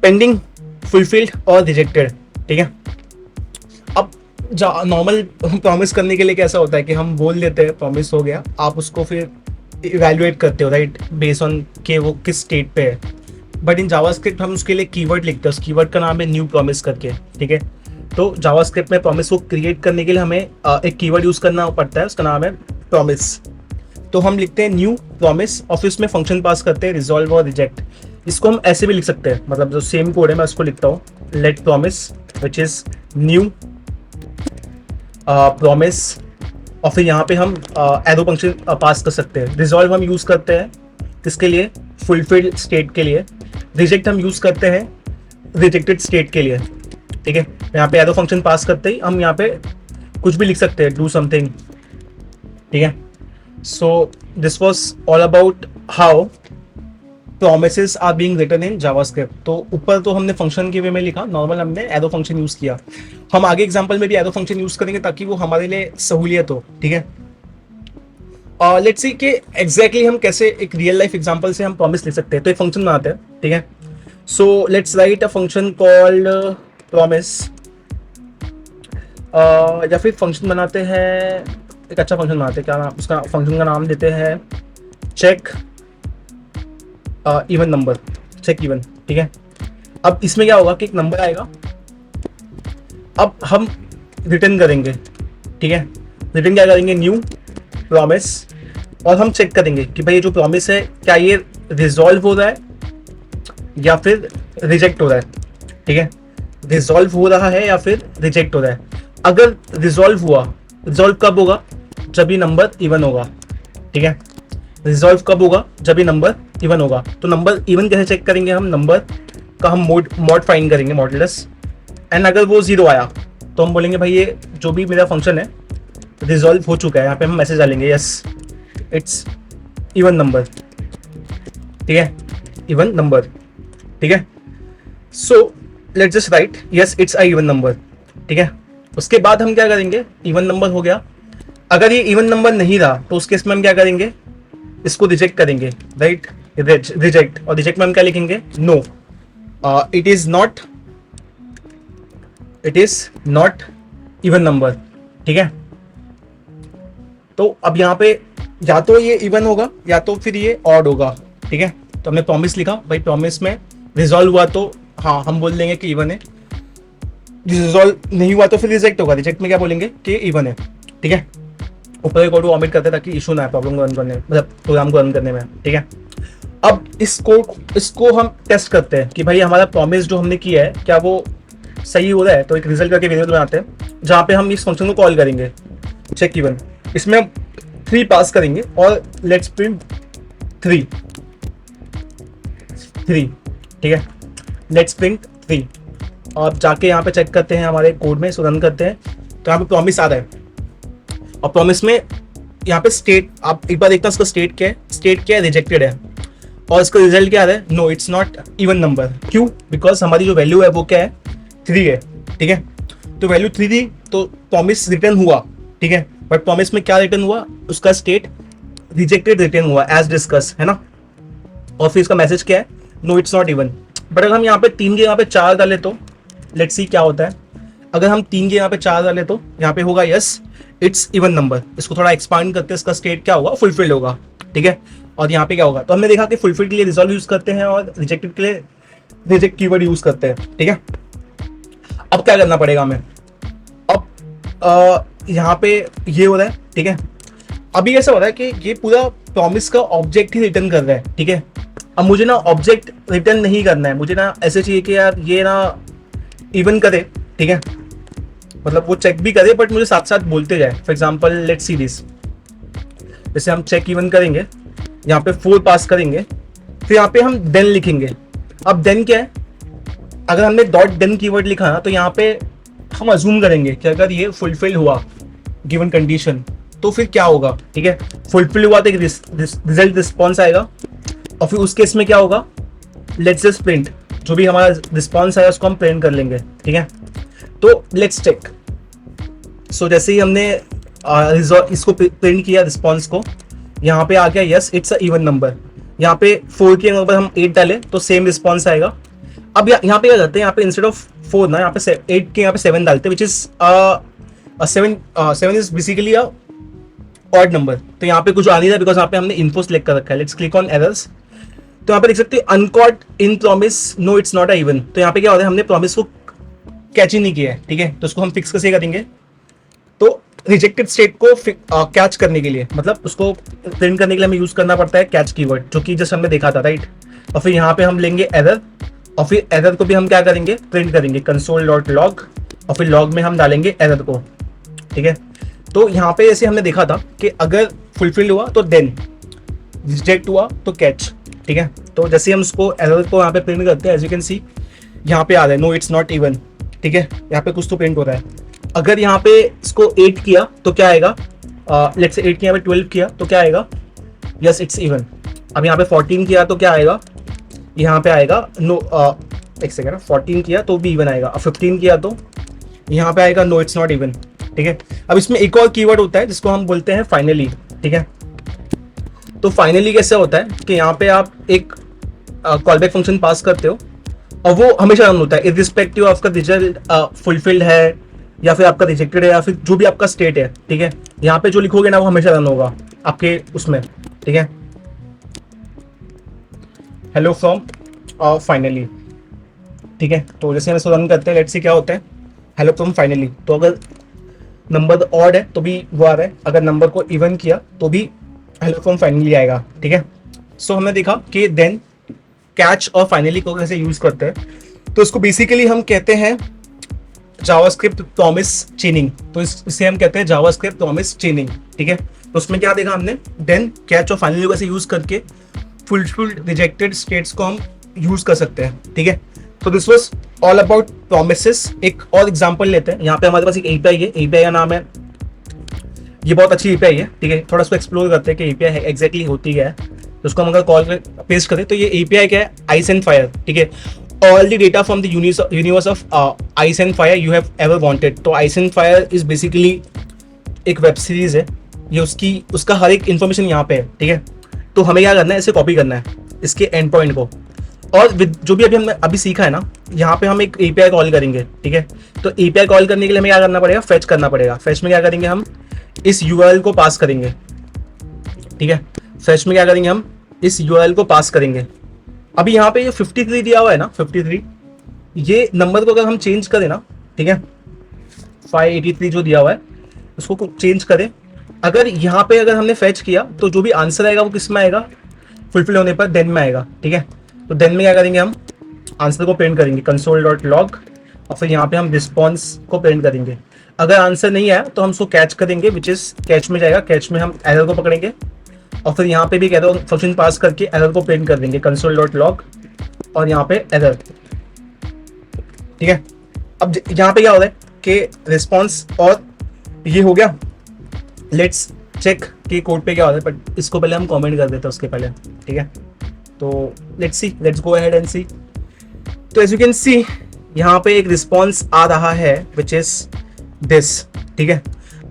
पेंडिंग, फुलफिल्ड और रिजेक्टेड, ठीक है। अब नॉर्मल प्रॉमिस करने के लिए कैसा होता है कि हम बोल देते हैं प्रॉमिस हो गया, आप उसको फिर इवैल्यूएट करते हो, राइट, बेस्ड ऑन कि वो किस स्टेट पे है। बट इन जावास्क्रिप्ट हम उसके लिए कीवर्ड लिखते हैं, उस कीवर्ड का नाम है न्यू प्रॉमिस करके, ठीक है। तो जावास्क्रिप्ट में प्रॉमिस को क्रिएट करने के लिए हमें एक कीवर्ड यूज करना पड़ता है, उसका नाम है प्रॉमिस। तो हम लिखते हैं न्यू प्रॉमिस और फिर उसमें फंक्शन पास करते हैं रिजॉल्व और रिजेक्ट। इसको हम ऐसे भी लिख सकते हैं, मतलब जो सेम कोड है मैं उसको लिखता हूँ, let promise which is new promise, और फिर यहाँ पे हम एरो फंक्शन पास कर सकते हैं। रिजॉल्व हम यूज करते हैं किसके लिए, फुलफिल्ड स्टेट के लिए। रिजेक्ट हम यूज करते हैं रिजेक्टेड स्टेट के लिए, ठीक है। यहाँ पे एरो फंक्शन पास करते ही हम यहाँ पे कुछ भी लिख सकते हैं, डू समथिंग, ठीक है। So this was all about how promises are being written in JavaScript। तो ऊपर तो हमने फंक्शन के वे में लिखा, नॉर्मल हमने एरो फंक्शन यूज किया। हम आगे एग्जांपल में भी एरो फंक्शन यूज करेंगे ताकि वो हमारे लिए सहूलियत हो, ठीक है। लेट्स सी कि एग्जैक्टली हम कैसे एक रियल लाइफ एग्जांपल से हम प्रॉमिस लिख सकते हैं। तो एक फंक्शन बनाते हैं, ठीक है। So let's write a function called promise, या फिर फंक्शन बनाते हैं, एक अच्छा फंक्शन बनाते हैं। क्या नाम उसका, फंक्शन का नाम देते हैं check even number, check even, ठीक है। अब इसमें क्या होगा कि एक नंबर आएगा, अब हम रिटर्न करेंगे, ठीक है। रिटर्न क्या करेंगे, न्यू प्रॉमिस, और हम चेक करेंगे कि भाई ये जो प्रॉमिस है क्या ये रिजॉल्व हो रहा है या फिर रिजेक्ट हो रहा है, ठीक है। रिजॉल्व हो रहा है या फिर रिजेक्ट हो रहा है। अगर रिजॉल्व हुआ, रिजॉल्व कब होगा, जब ये नंबर इवन होगा, ठीक है। रिजॉल्व कब होगा, जब ये नंबर इवन होगा। तो नंबर इवन कैसे चेक करेंगे, हम नंबर का हम मॉड फाइंड करेंगे, मॉडुलस, एंड अगर वो जीरो आया तो हम बोलेंगे भाई ये जो भी मेरा फंक्शन है रिजॉल्व हो चुका है। यहाँ पे हम मैसेज डालेंगे यस इट्स इवन नंबर, ठीक है, इवन नंबर, ठीक है। So let's just right yes it's a even number, ठीक है। उसके बाद हम क्या करेंगे, इवन नंबर हो गया। अगर ये इवन नंबर नहीं रहा तो उस केस में हम क्या करेंगे, इसको रिजेक्ट करेंगे, राइट, रिजेक्ट। और रिजेक्ट में हम क्या लिखेंगे, no, it is not even number, ठीक है। तो अब यहाँ पे या तो ये इवन होगा या तो फिर ये ऑड होगा, ठीक है। तो हमने प्रॉमिस लिखा, भाई प्रॉमिस में रिजॉल्व हुआ तो हाँ हम बोल देंगे कि इवन है, रिजॉल्व नहीं हुआ तो फिर रिजेक्ट होगा। रिजेक्ट में क्या बोलेंगे कि इवन है, ठीक है। ऊपर एक कोड को ऑमिट करते हैं ताकि इशू ना आए प्रॉब्लम को रन करने, मतलब प्रोग्राम को रन करने में, ठीक है। अब इसको हम टेस्ट करते हैं कि भाई हमारा प्रॉमिस जो हमने किया है क्या वो सही हो रहा है। तो एक रिजल्ट करके वेरिएबल बनाते हैं जहाँ पे हम इस फंक्शन को कॉल करेंगे चेक इवन। इसमें हम 3 पास करेंगे और लेट्स प्रिंट 3, ठीक है, लेट्स प्रिंट 3। और जाके यहाँ पे चेक करते हैं हमारे कोड में, इसको रन करते हैं तो यहाँ पे प्रॉमिस आ रहा है। और प्रॉमिस में यहाँ पे स्टेट, आप एक बार देखते हैं इसका स्टेट क्या है, स्टेट क्या है, रिजेक्टेड है। और इसका रिजल्ट क्या आ रहा है, no it's not even number. क्यों, बिकॉज हमारी जो वैल्यू है वो क्या है, 3 है, ठीक है। तो वैल्यू 3 थी तो प्रॉमिस रिटर्न हुआ, ठीक है। बट प्रॉमिस में क्या रिटर्न हुआ, उसका स्टेट रिजेक्टेड रिटर्न हुआ एज डिस्कस, है ना। और फिर इसका मैसेज क्या है, no it's not even. But अगर हम यहाँ पे 3 के यहाँ पे 4 डाले तो लेट्स सी क्या होता है। अगर हम 3 के यहाँ पे 4 डाले तो यहाँ पे होगा यस इट्स इवन नंबर। इसको थोड़ा एक्सपांड करते हैं, इसका स्टेट क्या होगा, फुलफिल्ड होगा, ठीक है। और यहाँ पे क्या होगा, तो हमने देखा कि फुलफिल्ड के लिए रिजॉल्व यूज करते हैं और रिजेक्टेड के लिए रिजेक्ट कीवर्ड यूज करते हैं, ठीक है। अब क्या करना पड़ेगा हमें, अब यहाँ पे ये हो रहा है, ठीक है। अभी ऐसा हो रहा है कि ये पूरा प्रॉमिस का ऑब्जेक्ट ही रिटर्न कर रहा है, ठीक है। अब मुझे ना ऑब्जेक्ट रिटर्न नहीं करना है, मुझे ना ऐसे चाहिए कि यार ये ना इवन करे, ठीक है, मतलब वो चेक भी करे बट मुझे साथ साथ बोलते जाए। For example let's see this, जैसे हम चेक इवन करेंगे, यहाँ पे 4 पास करेंगे, फिर यहाँ पे हम देन लिखेंगे। अब देन क्या है, अगर हमने डॉट देन कीवर्ड लिखा ना तो यहाँ पे हम अज्यूम करेंगे कि अगर ये फुलफिल हुआ गिवन कंडीशन तो फिर क्या होगा, ठीक है। फुलफिल हुआ तो एक रिजल्ट रिस्पॉन्स आएगा और फिर उस केस में क्या होगा, लेट्स जस्ट प्रिंट, जो भी हमारा रिस्पॉन्स आया उसको हम प्रिंट कर लेंगे, ठीक है। तो लेट्स चेक। सो जैसे ही हमने इसको प्रिंट किया रिस्पॉन्स को, यहाँ पे आ गया yes it's a even number. यहाँ पे 4 के नंबर हम 8 डालें तो सेम रिस्पॉन्स आएगा। अब यहाँ पे क्या करते हैं, यहाँ पे इंस्टेड ऑफ 4 ना यहाँ पे 8 के यहाँ पे 7 डालते हैं, which is 7 is basically a odd number. तो यहाँ पे कुछ आ नहीं रहा बिकॉज यहाँ पे हमने इन्फो सेलेक्ट कर रखा है। लेट्स क्लिक ऑन एरर्स, तो यहाँ पे देख सकते हैं uncaught in promise, no it's not a even. तो यहाँ पे क्या होता है, हमने प्रॉमिस को कैच ही नहीं किया है, ठीक है। तो उसको हम फिक्स कैसे करेंगे, तो रिजेक्टेड स्टेट को कैच करने के लिए, मतलब उसको प्रिंट करने के लिए हमें यूज करना पड़ता है कैच कीवर्ड, जो कि जस्ट हमने देखा था, राइट। और फिर यहाँ पे हम लेंगे एरर, और फिर एरर को भी हम क्या करेंगे, प्रिंट करेंगे console.log, और फिर लॉग में हम डालेंगे एरर को, ठीक है। तो यहाँ पे जैसे हमने देखा था कि अगर फुलफिल हुआ तो देन, रिजेक्ट हुआ तो कैच, ठीक है। तो जैसे हम उसको एरर को यहाँ पे प्रिंट करते हैं, एज यू कैन सी यहाँ पे आ रहा है नो इट्स नॉट इवन, ठीक है। यहाँ पे कुछ तो प्रिंट हो रहा है। अगर यहाँ पे इसको 8 किया तो क्या आएगा, लेट्स से 8 किया, यहाँ पे 12 किया तो क्या आएगा, यस इट्स इवन। अब यहाँ पे 14 किया तो क्या आएगा, यहाँ पे आएगा नो, एक सेकेंड, 14 किया तो भी इवन आएगा, 15 किया तो यहाँ पे आएगा नो इट्स नॉट इवन, ठीक है। अब इसमें एक और कीवर्ड होता है जिसको हम बोलते हैं फाइनली, ठीक है। तो फाइनली कैसे होता है कि यहाँ पे आप एक कॉलबैक फंक्शन पास करते हो और वो हमेशा रन होता है इररिस्पेक्टिव आपका रिजल्ट फुलफिल्ड है या फिर आपका रिजेक्टेड है या फिर जो भी आपका स्टेट है, ठीक है। यहाँ पे जो लिखोगे ना वो हमेशा रन होगा आपके उसमें, ठीक है। हेलो फ्रॉम फाइनली, ठीक है। तो जैसे हम इसको रन करते हैं, लेट्स सी क्या होता है, हेलो फ्रॉम फाइनली। तो अगर नंबर ऑड है तो भी वो आ रहा है, अगर नंबर को इवन किया तो भी हेलो फ्रॉम फाइनली आएगा, ठीक है। सो हमने देखा कि देन, कैच और फाइनली को कैसे यूज करते हैं। तो इसको बेसिकली हम कहते हैं जावास्क्रिप्ट प्रॉमिस चेनिंग। तो इसे हम कहते हैं जावास्क्रिप्ट प्रॉमिस चेनिंग, ठीक है। तो उसमें क्या देखा हमने, देन, कैच और फाइनली को कैसे यूज करके फुलफिल्ड रिजेक्टेड स्टेट्स को हम यूज कर सकते हैं, ठीक है। तो this was all about promises. एक और एग्जांपल लेते हैं। यहाँ पे हमारे पास एक एपीआई है, एपीआई का नाम है, ये बहुत अच्छी एपीआई है, ठीक है। थोड़ा इसको एक्सप्लोर करते हैं कि एपीआई है एग्जैक्टली होती क्या है। तो उसको हम अगर कॉल पेस्ट करें तो ये एपीआई क्या है, आइस एंड फायर, ठीक है। All the data from the universe of ice and fire you have ever wanted. तो ice and fire is basically एक वेब सीरीज है, ये उसका हर एक इन्फॉर्मेशन यहाँ पे है, ठीक है। तो हमें क्या करना है, इसे कॉपी करना है इसके एंड पॉइंट को, और जो भी हमने अभी सीखा है ना, यहाँ पे हम एक एपीआई कॉल करेंगे, ठीक है। तो एपीआई कॉल करने के लिए हमें क्या करना पड़ेगा, फेच करना पड़ेगा। फेच में क्या करेंगे, हम इस यूआरएल को पास करेंगे, ठीक है। फेच में क्या करेंगे, हम इस यूआरएल को पास करेंगे। अभी यहाँ पे ये 53 दिया हुआ है ना, 53, ये नंबर को अगर हम चेंज करें ना, ठीक है, 583 जो दिया हुआ है उसको चेंज करें। अगर यहाँ पे अगर हमने फेच किया तो जो भी आंसर आएगा वो किस में आएगा, फुलफिल होने पर देन में आएगा, ठीक है। तो देन में क्या करेंगे, हम आंसर को प्रिंट करेंगे console.log, और फिर यहाँ पे हम रिस्पॉन्स को प्रिंट करेंगे। अगर आंसर नहीं आया तो हम उसको कैच करेंगे, विच इज कैच में जाएगा, कैच में हम एरर को पकड़ेंगे और फिर यहाँ पे भी एरर फंक्शन पास करके एरर को प्रिंट कर देंगे console.log और यहाँ पे एरर, ठीक है। अब यहाँ पे क्या हो रहा है कि रिस्पॉन्स और ये हो गया। लेट्स चेक कि कोड पे क्या हो रहा है, बट इसको पहले हम कमेंट कर देते हैं उसके पहले, ठीक है। तो लेट्स गो अहेड एंड सी। तो एज यू कैन सी यहाँ पे एक रिस्पॉन्स आ रहा है विच इज दिस, ठीक है।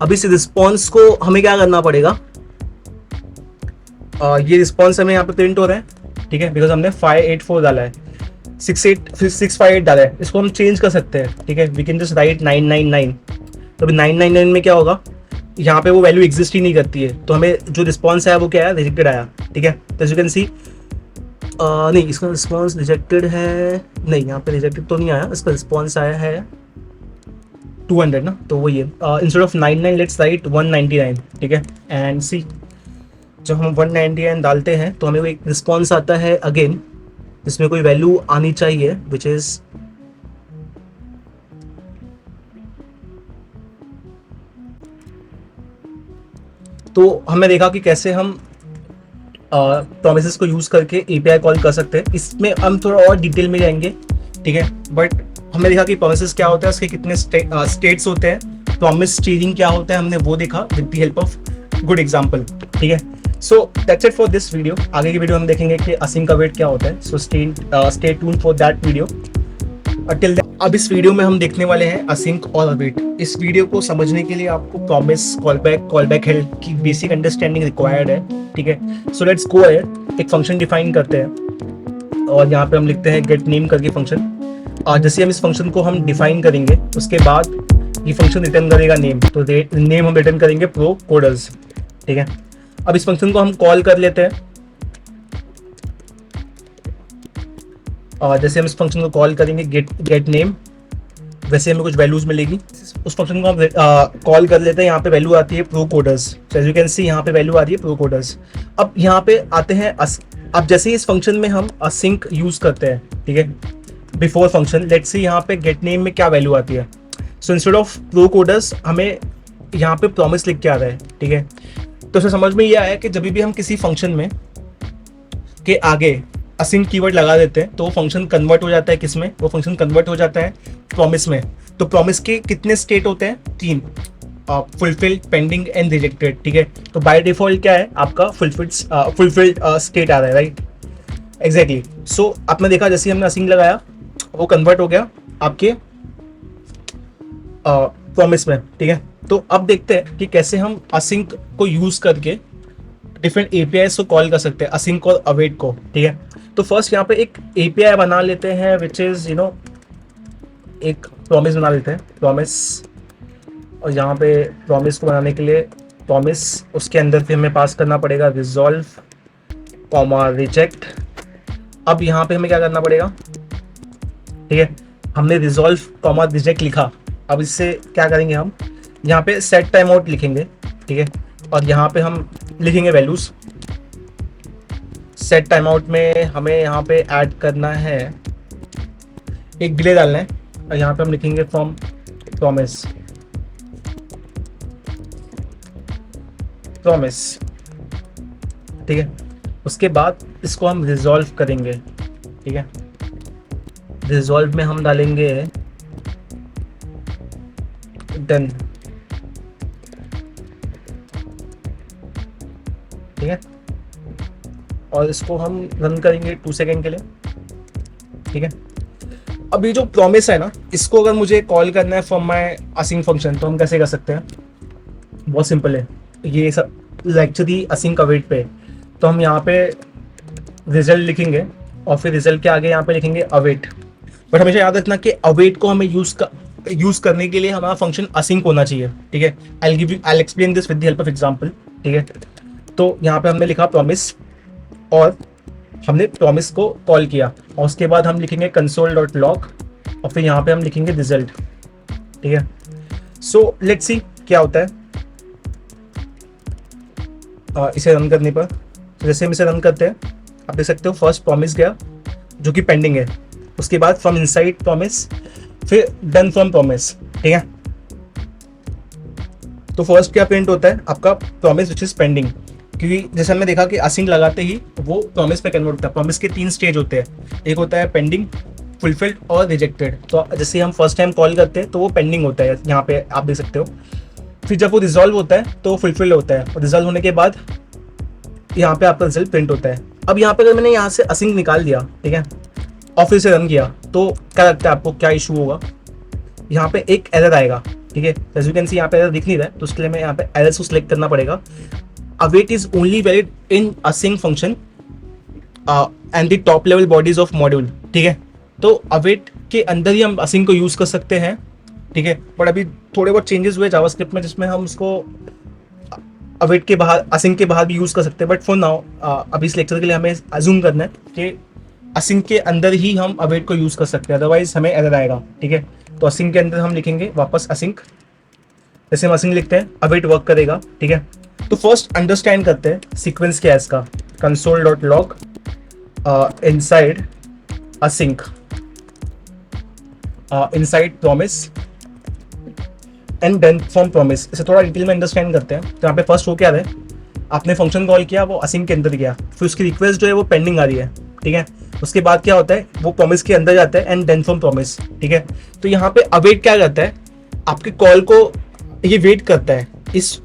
अब इस रिस्पॉन्स को हमें क्या करना पड़ेगा, ये रिस्पॉन्स हमें यहाँ पे प्रिंट हो रहा है, ठीक है, बिकॉज हमने 584 डाला है, 658 डाला है। इसको हम चेंज कर सकते हैं, ठीक है, वी कैन जस्ट राइट 999। तो अभी 999 में क्या होगा, यहाँ पे वो वैल्यू एग्जिस्ट ही नहीं करती है, तो हमें जो रिस्पॉन्स आया वो क्या आया, रिजेक्टेड आया, ठीक है। तो एज यू कैन सी, नहीं इसका रिस्पॉन्स रिजेक्टेड है, नहीं यहाँ पे रिजेक्टेड तो नहीं आया, इसका रिस्पॉन्स आया है 200 ना, तो वही है। इंस्टेड ऑफ 99 लेट्स राइट 199, ठीक है। एंड सी, जब हम 199 डालते हैं तो हमें एक रिस्पॉन्स आता है अगेन, जिसमें कोई वैल्यू आनी चाहिए विच इज तो हमने देखा कि कैसे हम प्रोमिसेस को यूज करके एपीआई कॉल कर सकते हैं। इसमें हम थोड़ा और डिटेल में जाएंगे, ठीक है। बट हमने देखा कि प्रोमिसेस क्या होता है, उसके कितने स्टेट्स होते हैं, प्रॉमिस चेनिंग क्या होता है, हमने वो देखा with the help of good example, ठीक है। So that's it for this video. आगे की वीडियो हम देखेंगे कि असिंक अवेट क्या होता है। So stay tuned for that video. Till then, अब इस वीडियो में हम देखने वाले हैं असिंक और अवेट। इस वीडियो को समझने के लिए आपको प्रॉमिस, कॉलबैक हेल्प की बेसिक अंडरस्टैंडिंग रिक्वायर्ड है, ठीक है। So let's go ahead. एक फंक्शन डिफाइन करते हैं और यहाँ पे हम लिखते हैं गेट नेम करके फंक्शन। और जैसे हम इस फंक्शन को हम डिफाइन करेंगे उसके बाद ये फंक्शन रिटर्न करेगा नेम, तो नेम हम रिटर्न करेंगे प्रो कोडर्स, ठीक है। अब इस फंक्शन को हम कॉल कर लेते हैं और जैसे हम इस फंक्शन को कॉल करेंगे गेट नेम, वैसे हमें कुछ वैल्यूज मिलेगी। उस फंक्शन को हम कॉल कर लेते हैं, यहाँ पे वैल्यू आती है pro coders. As you can see यहाँ पे वैल्यू आ रही है प्रो कोडर्स। अब यहाँ पे आते हैं अब जैसे इस फंक्शन में हम असिंक यूज करते हैं, ठीक है, बिफोर फंक्शन, लेट्स सी यहाँ पे गेट नेम में क्या वैल्यू आती है। So instead of pro coders हमें यहाँ पे प्रॉमिस लिख के आ रहा है, ठीक है। तो उसे समझ में ये आया कि जब भी हम किसी फंक्शन में के आगे असिंक कीवर्ड लगा देते हैं तो वो फंक्शन कन्वर्ट हो जाता है, किस में, वो फंक्शन कन्वर्ट हो जाता है प्रॉमिस में। तो प्रॉमिस के कितने स्टेट होते हैं? 3, फुलफिल्ड, पेंडिंग एंड रिजेक्टेड, ठीक है। तो बाय डिफॉल्ट क्या है आपका? फुलफिल्ड स्टेट आ रहा है, राइट, एग्जैक्टली। सो आपने देखा जैसे हमने असिंक लगाया वो कन्वर्ट हो गया आपके प्रॉमिस में, ठीक है। तो अब देखते हैं कि कैसे हम असिंक को यूज करके डिफरेंट एपीआई को कॉल कर सकते हैं, असिंक और अवेट को, ठीक है। तो फर्स्ट यहाँ पे एक एपीआई बना लेते हैं विच इज एक प्रॉमिस बना लेते हैं, प्रॉमिस। और यहाँ पे प्रॉमिस को बनाने के लिए प्रॉमिस, उसके अंदर फिर हमें पास करना पड़ेगा रिजॉल्व कॉमा रिजेक्ट। अब यहाँ पे हमें क्या करना पड़ेगा, ठीक है, हमने रिजॉल्व कॉमा रिजेक्ट लिखा। अब इससे क्या करेंगे, हम यहाँ पे सेट टाइम आउट लिखेंगे, ठीक है। और यहाँ पे हम लिखेंगे वैल्यूज। सेट टाइम आउट में हमें यहाँ पे ऐड करना है, एक डिले डालना है, और यहाँ पे हम लिखेंगे फ्रॉम प्रॉमिस, प्रॉमिस, ठीक है। उसके बाद इसको हम रिजॉल्व करेंगे, ठीक है। रिजॉल्व में हम डालेंगे डन, ठीक है। और इसको हम रन करेंगे 2 सेकेंड के लिए, ठीक है। अब ये जो प्रॉमिस है ना, इसको अगर मुझे कॉल करना है फ्रॉम माय असिंक फंक्शन, तो हम कैसे कर सकते हैं? बहुत सिंपल है, ये सब एक्चुअली असिंक अवेट पे। तो हम यहाँ पे रिजल्ट लिखेंगे और फिर रिजल्ट के आगे यहाँ पे लिखेंगे अवेट। बट हमेशा याद रखना कि अवेट को हमें यूज करने के लिए हमारा फंक्शन असिंक होना चाहिए, ठीक है। I explain this with the help of example, ठीक है। तो यहाँ पे हमने लिखा प्रॉमिस और हमने प्रॉमिस को कॉल किया, और उसके बाद हम लिखेंगे console.log और फिर यहाँ पे हम लिखेंगे रिजल्ट, ठीक है। सो लेट्स सी क्या होता है इसे रन करने पर। तो जैसे हम इसे रन करते हैं, आप देख सकते हो फर्स्ट प्रॉमिस गया जो कि पेंडिंग है, उसके बाद फ्रॉम इनसाइड प्रॉमिस, फिर डन फ्रॉम प्रॉमिस, ठीक है। तो फर्स्ट क्या प्रिंट होता है आपका? प्रॉमिस विच इज पेंडिंग, क्योंकि जैसे हमने देखा कि असिंक लगाते ही वो प्रॉमिस पे कन्वर्ट होता है। प्रॉमिस के 3 स्टेज होते हैं, एक होता है पेंडिंग, फुलफिल्ड और रिजेक्टेड। तो जैसे हम फर्स्ट टाइम कॉल करते हैं तो वो पेंडिंग होता है, यहाँ पे आप देख सकते हो। फिर जब वो रिजॉल्व होता है तो फुलफिल्ड होता है, और रिजॉल्व होने के बाद यहाँ पे आपका रिजल्ट प्रिंट होता है। अब यहाँ पे अगर मैंने यहाँ से असिंक निकाल दिया, ठीक है, और फिर से रन किया, तो क्या लगता है आपको क्या इशू होगा? यहाँ पे एक एरर आएगा, ठीक है। एज यू कैन सी यहाँ पे एरर दिख नहीं रहा है, तो उसके लिए मैं यहाँ पे एरर को सिलेक्ट करना पड़ेगा। await is only valid in async function and the top level bodies of module, ठीक है। तो await के अंदर ही हम async को यूज कर सकते हैं, ठीक है। बट अभी थोड़े बहुत चेंजेस हुए जावास्क्रिप्ट में जिसमें हम उसको await के बाहर, async के बाहर भी यूज कर सकते हैं। बट फॉर नाउ अभी इस लेक्चर के लिए हमें अज्यूम करना है कि async के अंदर ही हम await को यूज कर सकते हैं, अदरवाइज हमें एरर आएगा, ठीक है। तो async के अंदर हम लिखेंगे वापस async, जैसे हम async लिखते हैं await वर्क करेगा, ठीक है। तो फर्स्ट अंडरस्टैंड करते हैं सीक्वेंस क्या है इसका। console.log inside async inside promise and done from promise. इसे थोड़ा डिटेल में अंडरस्टैंड करते हैं। तो यहाँ पे फर्स्ट हो क्या रहा है, आपने फंक्शन कॉल किया, वो async के अंदर गया, फिर उसकी रिक्वेस्ट जो है वो पेंडिंग आ रही है, ठीक है। उसके बाद क्या होता है, वो प्रॉमिस के अंदर जाता है एंड डन फ्रॉम प्रॉमिस, ठीक है। तो यहाँ पे अवेट क्या करता है, आपके कॉल को ये वेट करता है इस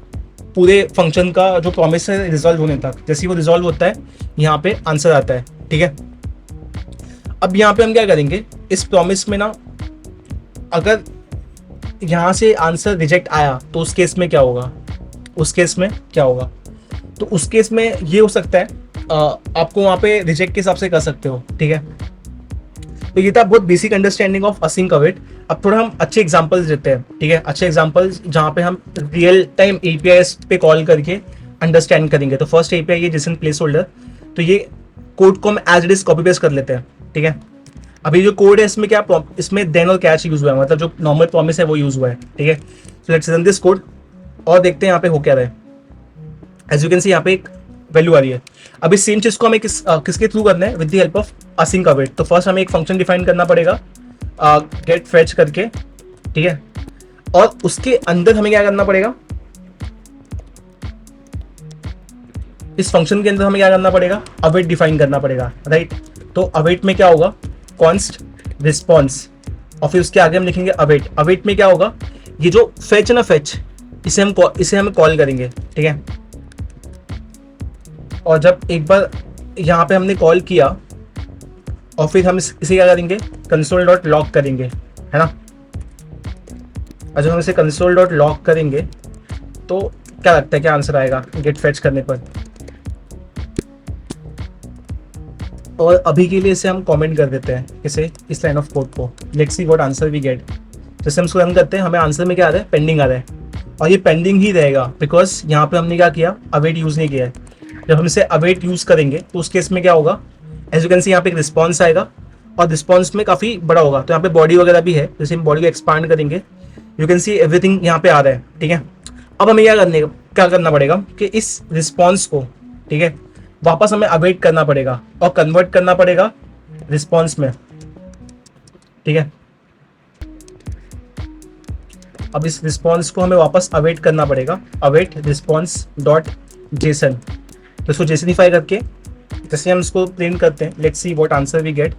पूरे फंक्शन का जो प्रॉमिस है रिजॉल्व होने तक। जैसे वो रिजॉल्व होता है यहाँ पे आंसर आता है, ठीक है। अब यहाँ पे हम क्या करेंगे, इस प्रॉमिस में ना अगर यहाँ से आंसर रिजेक्ट आया तो उस केस में क्या होगा, उस केस में क्या होगा? तो उस केस में ये हो सकता है आपको वहाँ पे रिजेक्ट के हिसाब से कर सकते हो, ठीक है। तो ये था बहुत basic understanding of async await. अब थोड़ा हम अच्छे एग्जांपल्स देते हैं, ठीक है, अच्छे एग्जांपल्स जहाँ पे हम रियल टाइम एपीआईएस पे कॉल करके अंडरस्टैंड करेंगे। तो फर्स्ट एपीआई ये जेसन प्लेस होल्डर, तो ये कोड को हम as it is copy paste कर लेते हैं, ठीक है। अभी जो कोड है इसमें क्या, इसमें देन और कैच यूज हुआ है, मतलब जो नॉर्मल प्रॉमिस है वो यूज हुआ है, ठीक है। So let's run this code और देखते हैं यहाँ पे हो क्या रहा है। एज यू कैन सी यहाँ पे एक वैल्यू आ रही है। अभी सेम चीज को हमें किसके थ्रू करना है, with the help of async await. तो फर्स्ट हमें एक फंक्शन डिफाइन करना पड़ेगा गेट फेच करके, ठीक है। और उसके अंदर हमें क्या करना पड़ेगा, इस फंक्शन के अंदर हमें क्या करना पड़ेगा, अवेट डिफाइन करना पड़ेगा, राइट। तो अवेट में क्या होगा, कॉन्स्ट रिस्पॉन्स और फिर उसके आगे हम लिखेंगे अवेट। अवेट में क्या होगा, ये जो फेच है ना, फेच, इसे हम कॉल करेंगे, ठीक है। और जब एक बार यहाँ पे हमने कॉल किया और फिर हम इसे क्या करेंगे, कंसोल डॉट लॉग करेंगे, है ना। और जब हम इसे कंसोल डॉट लॉग करेंगे तो क्या लगता है, क्या आंसर आएगा गेट फेच करने पर। और अभी के लिए इसे हम कमेंट कर देते हैं, इसे, इस लाइन ऑफ कोड को। Let's see what answer we get. जैसे हम इसको रन करते हैं, हमें आंसर में क्या आ रहा है, पेंडिंग आ रहा है। और ये पेंडिंग ही रहेगा बिकॉज यहाँ पे हमने क्या किया, अवेट यूज़ नहीं किया है। जब हम इसे अवेट यूज़ करेंगे तो उस केस में क्या होगा, एज यू कैन सी यहाँ पे एक रिस्पॉन्स आएगा और रिस्पॉन्स में काफ़ी बड़ा होगा। तो यहाँ पे बॉडी वगैरह भी है, जैसे हम बॉडी को एक्सपांड करेंगे, यू कैन सी एवरीथिंग यहाँ पे आ रहा है, ठीक है। अब हमें क्या करना पड़ेगा कि इस रिस्पॉन्स को, ठीक है, वापस हमें अवेट करना पड़ेगा और कन्वर्ट करना पड़ेगा रिस्पॉन्स में, ठीक है। अब इस रिस्पॉन्स को हमें वापस अवेट करना पड़ेगा, अवेट रिस्पॉन्स डॉट जेसन। तो इसको जेसनिफाई करके जैसे हम इसको प्रिंट करते हैं, let's see what answer we get.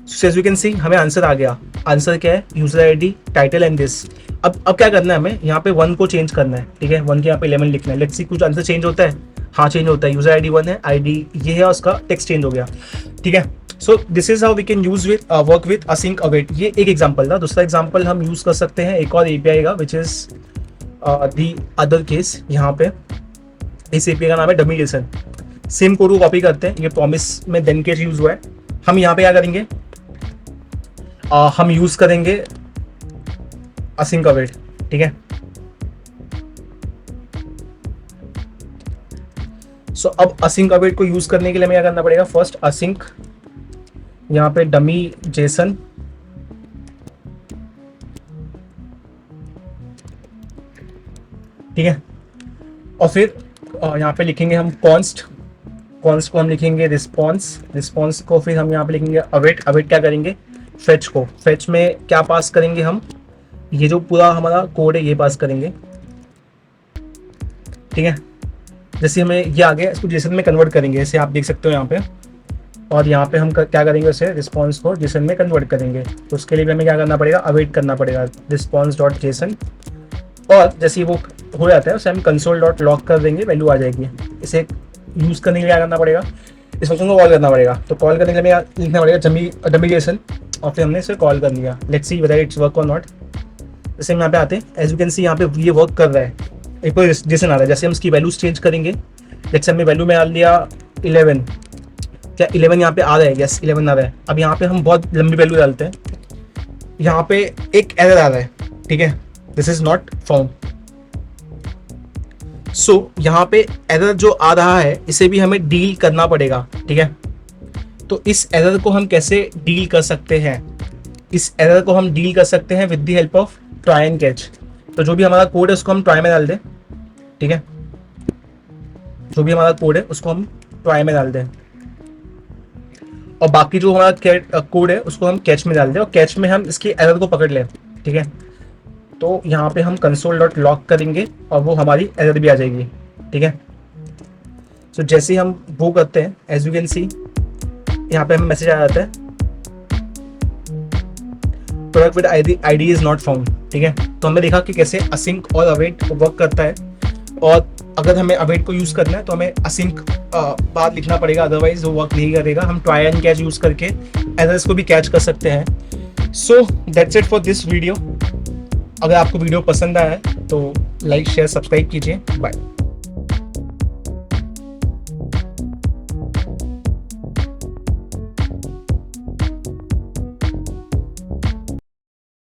So as you can see हमें आंसर आ गया। आंसर क्या है, user ID, title and this. अब क्या करना है, हमें यहाँ पे 1 को चेंज करना है, ठीक है। 1 के यहाँ पे 11 लिखना है। लेट्स सी कुछ आंसर चेंज होता है, हाँ चेंज होता है। यूजर आईडी 1 है, आईडी ये है, उसका टेक्स्ट चेंज हो गया, ठीक है। So this is how we can use with work with async await. ये एक एग्जांपल था। दूसरा एग्जांपल हम यूज कर सकते हैं एक और एपीआई का, which is the other case. यहाँ पे इस एपीआई का नाम है डमी जेसन। सेम कोड को कॉपी करते हैं, ये प्रॉमिस में देन केस यूज हुआ है। हम यहाँ पे क्या करेंगे, हम यूज करेंगे असिंक अवेट, ठीक है। सो अब असिंक अवेट को यूज करने के लिए हमें क्या करना पड़ेगा, फर्स्ट असिंक यहाँ पे डमी जेसन, ठीक है। और फिर यहाँ पे लिखेंगे हम कॉन्स्ट को हम लिखेंगे रिस्पॉन्स को फिर हम यहाँ पे लिखेंगे अवेट क्या करेंगे, फेच को। फेच में क्या पास करेंगे हम, ये जो पूरा हमारा कोड है ये पास करेंगे, ठीक है। जैसे हमें ये आ गया, इसको जेसन में कन्वर्ट करेंगे, जैसे आप देख सकते हो यहाँ पे। और यहाँ पे हम क्या करेंगे, उसे रिस्पॉन्स को जेसन में कन्वर्ट करेंगे। तो उसके लिए भी हमें क्या करना पड़ेगा, अवेट करना पड़ेगा रिस्पॉन्स डॉट जेसन। और जैसे वो हो जाता है उसे हम कंसोल डॉट लॉग कर देंगे, वैल्यू आ जाएगी। इसे यूज़ करने के लिए क्या करना पड़ेगा, इस फंक्शन को कॉल करना पड़ेगा। तो कॉल करने के लिए हमें लिखना पड़ेगा डमी जेसन, और फिर हमने इसे कॉल कर दिया। Let's see whether it's work और नॉट। जैसे हम यहाँ पे आते हैं, एज यू कैन सी यहाँ पे ये वर्क कर रहा है, एक बार जेसन आ रहा है। जैसे हम इसकी वैल्यूज चेंज करेंगे, जैसे हमने वैल्यू में डाल दिया 11, क्या 11 यहाँ पे आ रहा है, यस 11 आ रहा है। अब यहाँ पे हम बहुत लंबी वैल्यू डालते हैं, यहाँ पे एक एरर आ रहा है, ठीक है, दिस इज नॉट फाउंड। सो यहाँ पे एरर जो आ रहा है इसे भी हमें डील करना पड़ेगा, ठीक है। तो इस एरर को हम कैसे डील कर सकते हैं, इस एरर को हम डील कर सकते हैं with the help of try and catch. तो जो भी हमारा कोड है उसको हम ट्राई में डाल दें, ठीक है। जो भी हमारा कोड है उसको हम ट्राई में डाल दें, और बाकी जो हमारा कोड है उसको हम कैच में डाल दें, और कैच में हम इसकी एरर को पकड़ लें, ठीक है। तो यहाँ पे हम कंसोल डॉट लॉग करेंगे और वो हमारी एरर भी आ जाएगी, ठीक है। सो जैसे हम वो करते हैं, एज यू कैन सी यहाँ पे हमें मैसेज आ जाता है, product with ID is not found, ठीक है। तो हमने देखा कि कैसे असिंक और अवेट वर्क करता है। और अगर हमें अवेट को यूज़ करना है तो हमें असिंक बाद लिखना पड़ेगा, अदरवाइज वो वर्क नहीं करेगा। हम ट्राई एंड कैच यूज़ करके एरर्स को भी कैच कर सकते हैं। So that's it for this video. अगर आपको वीडियो पसंद आया है तो लाइक शेयर सब्सक्राइब कीजिए। बाय।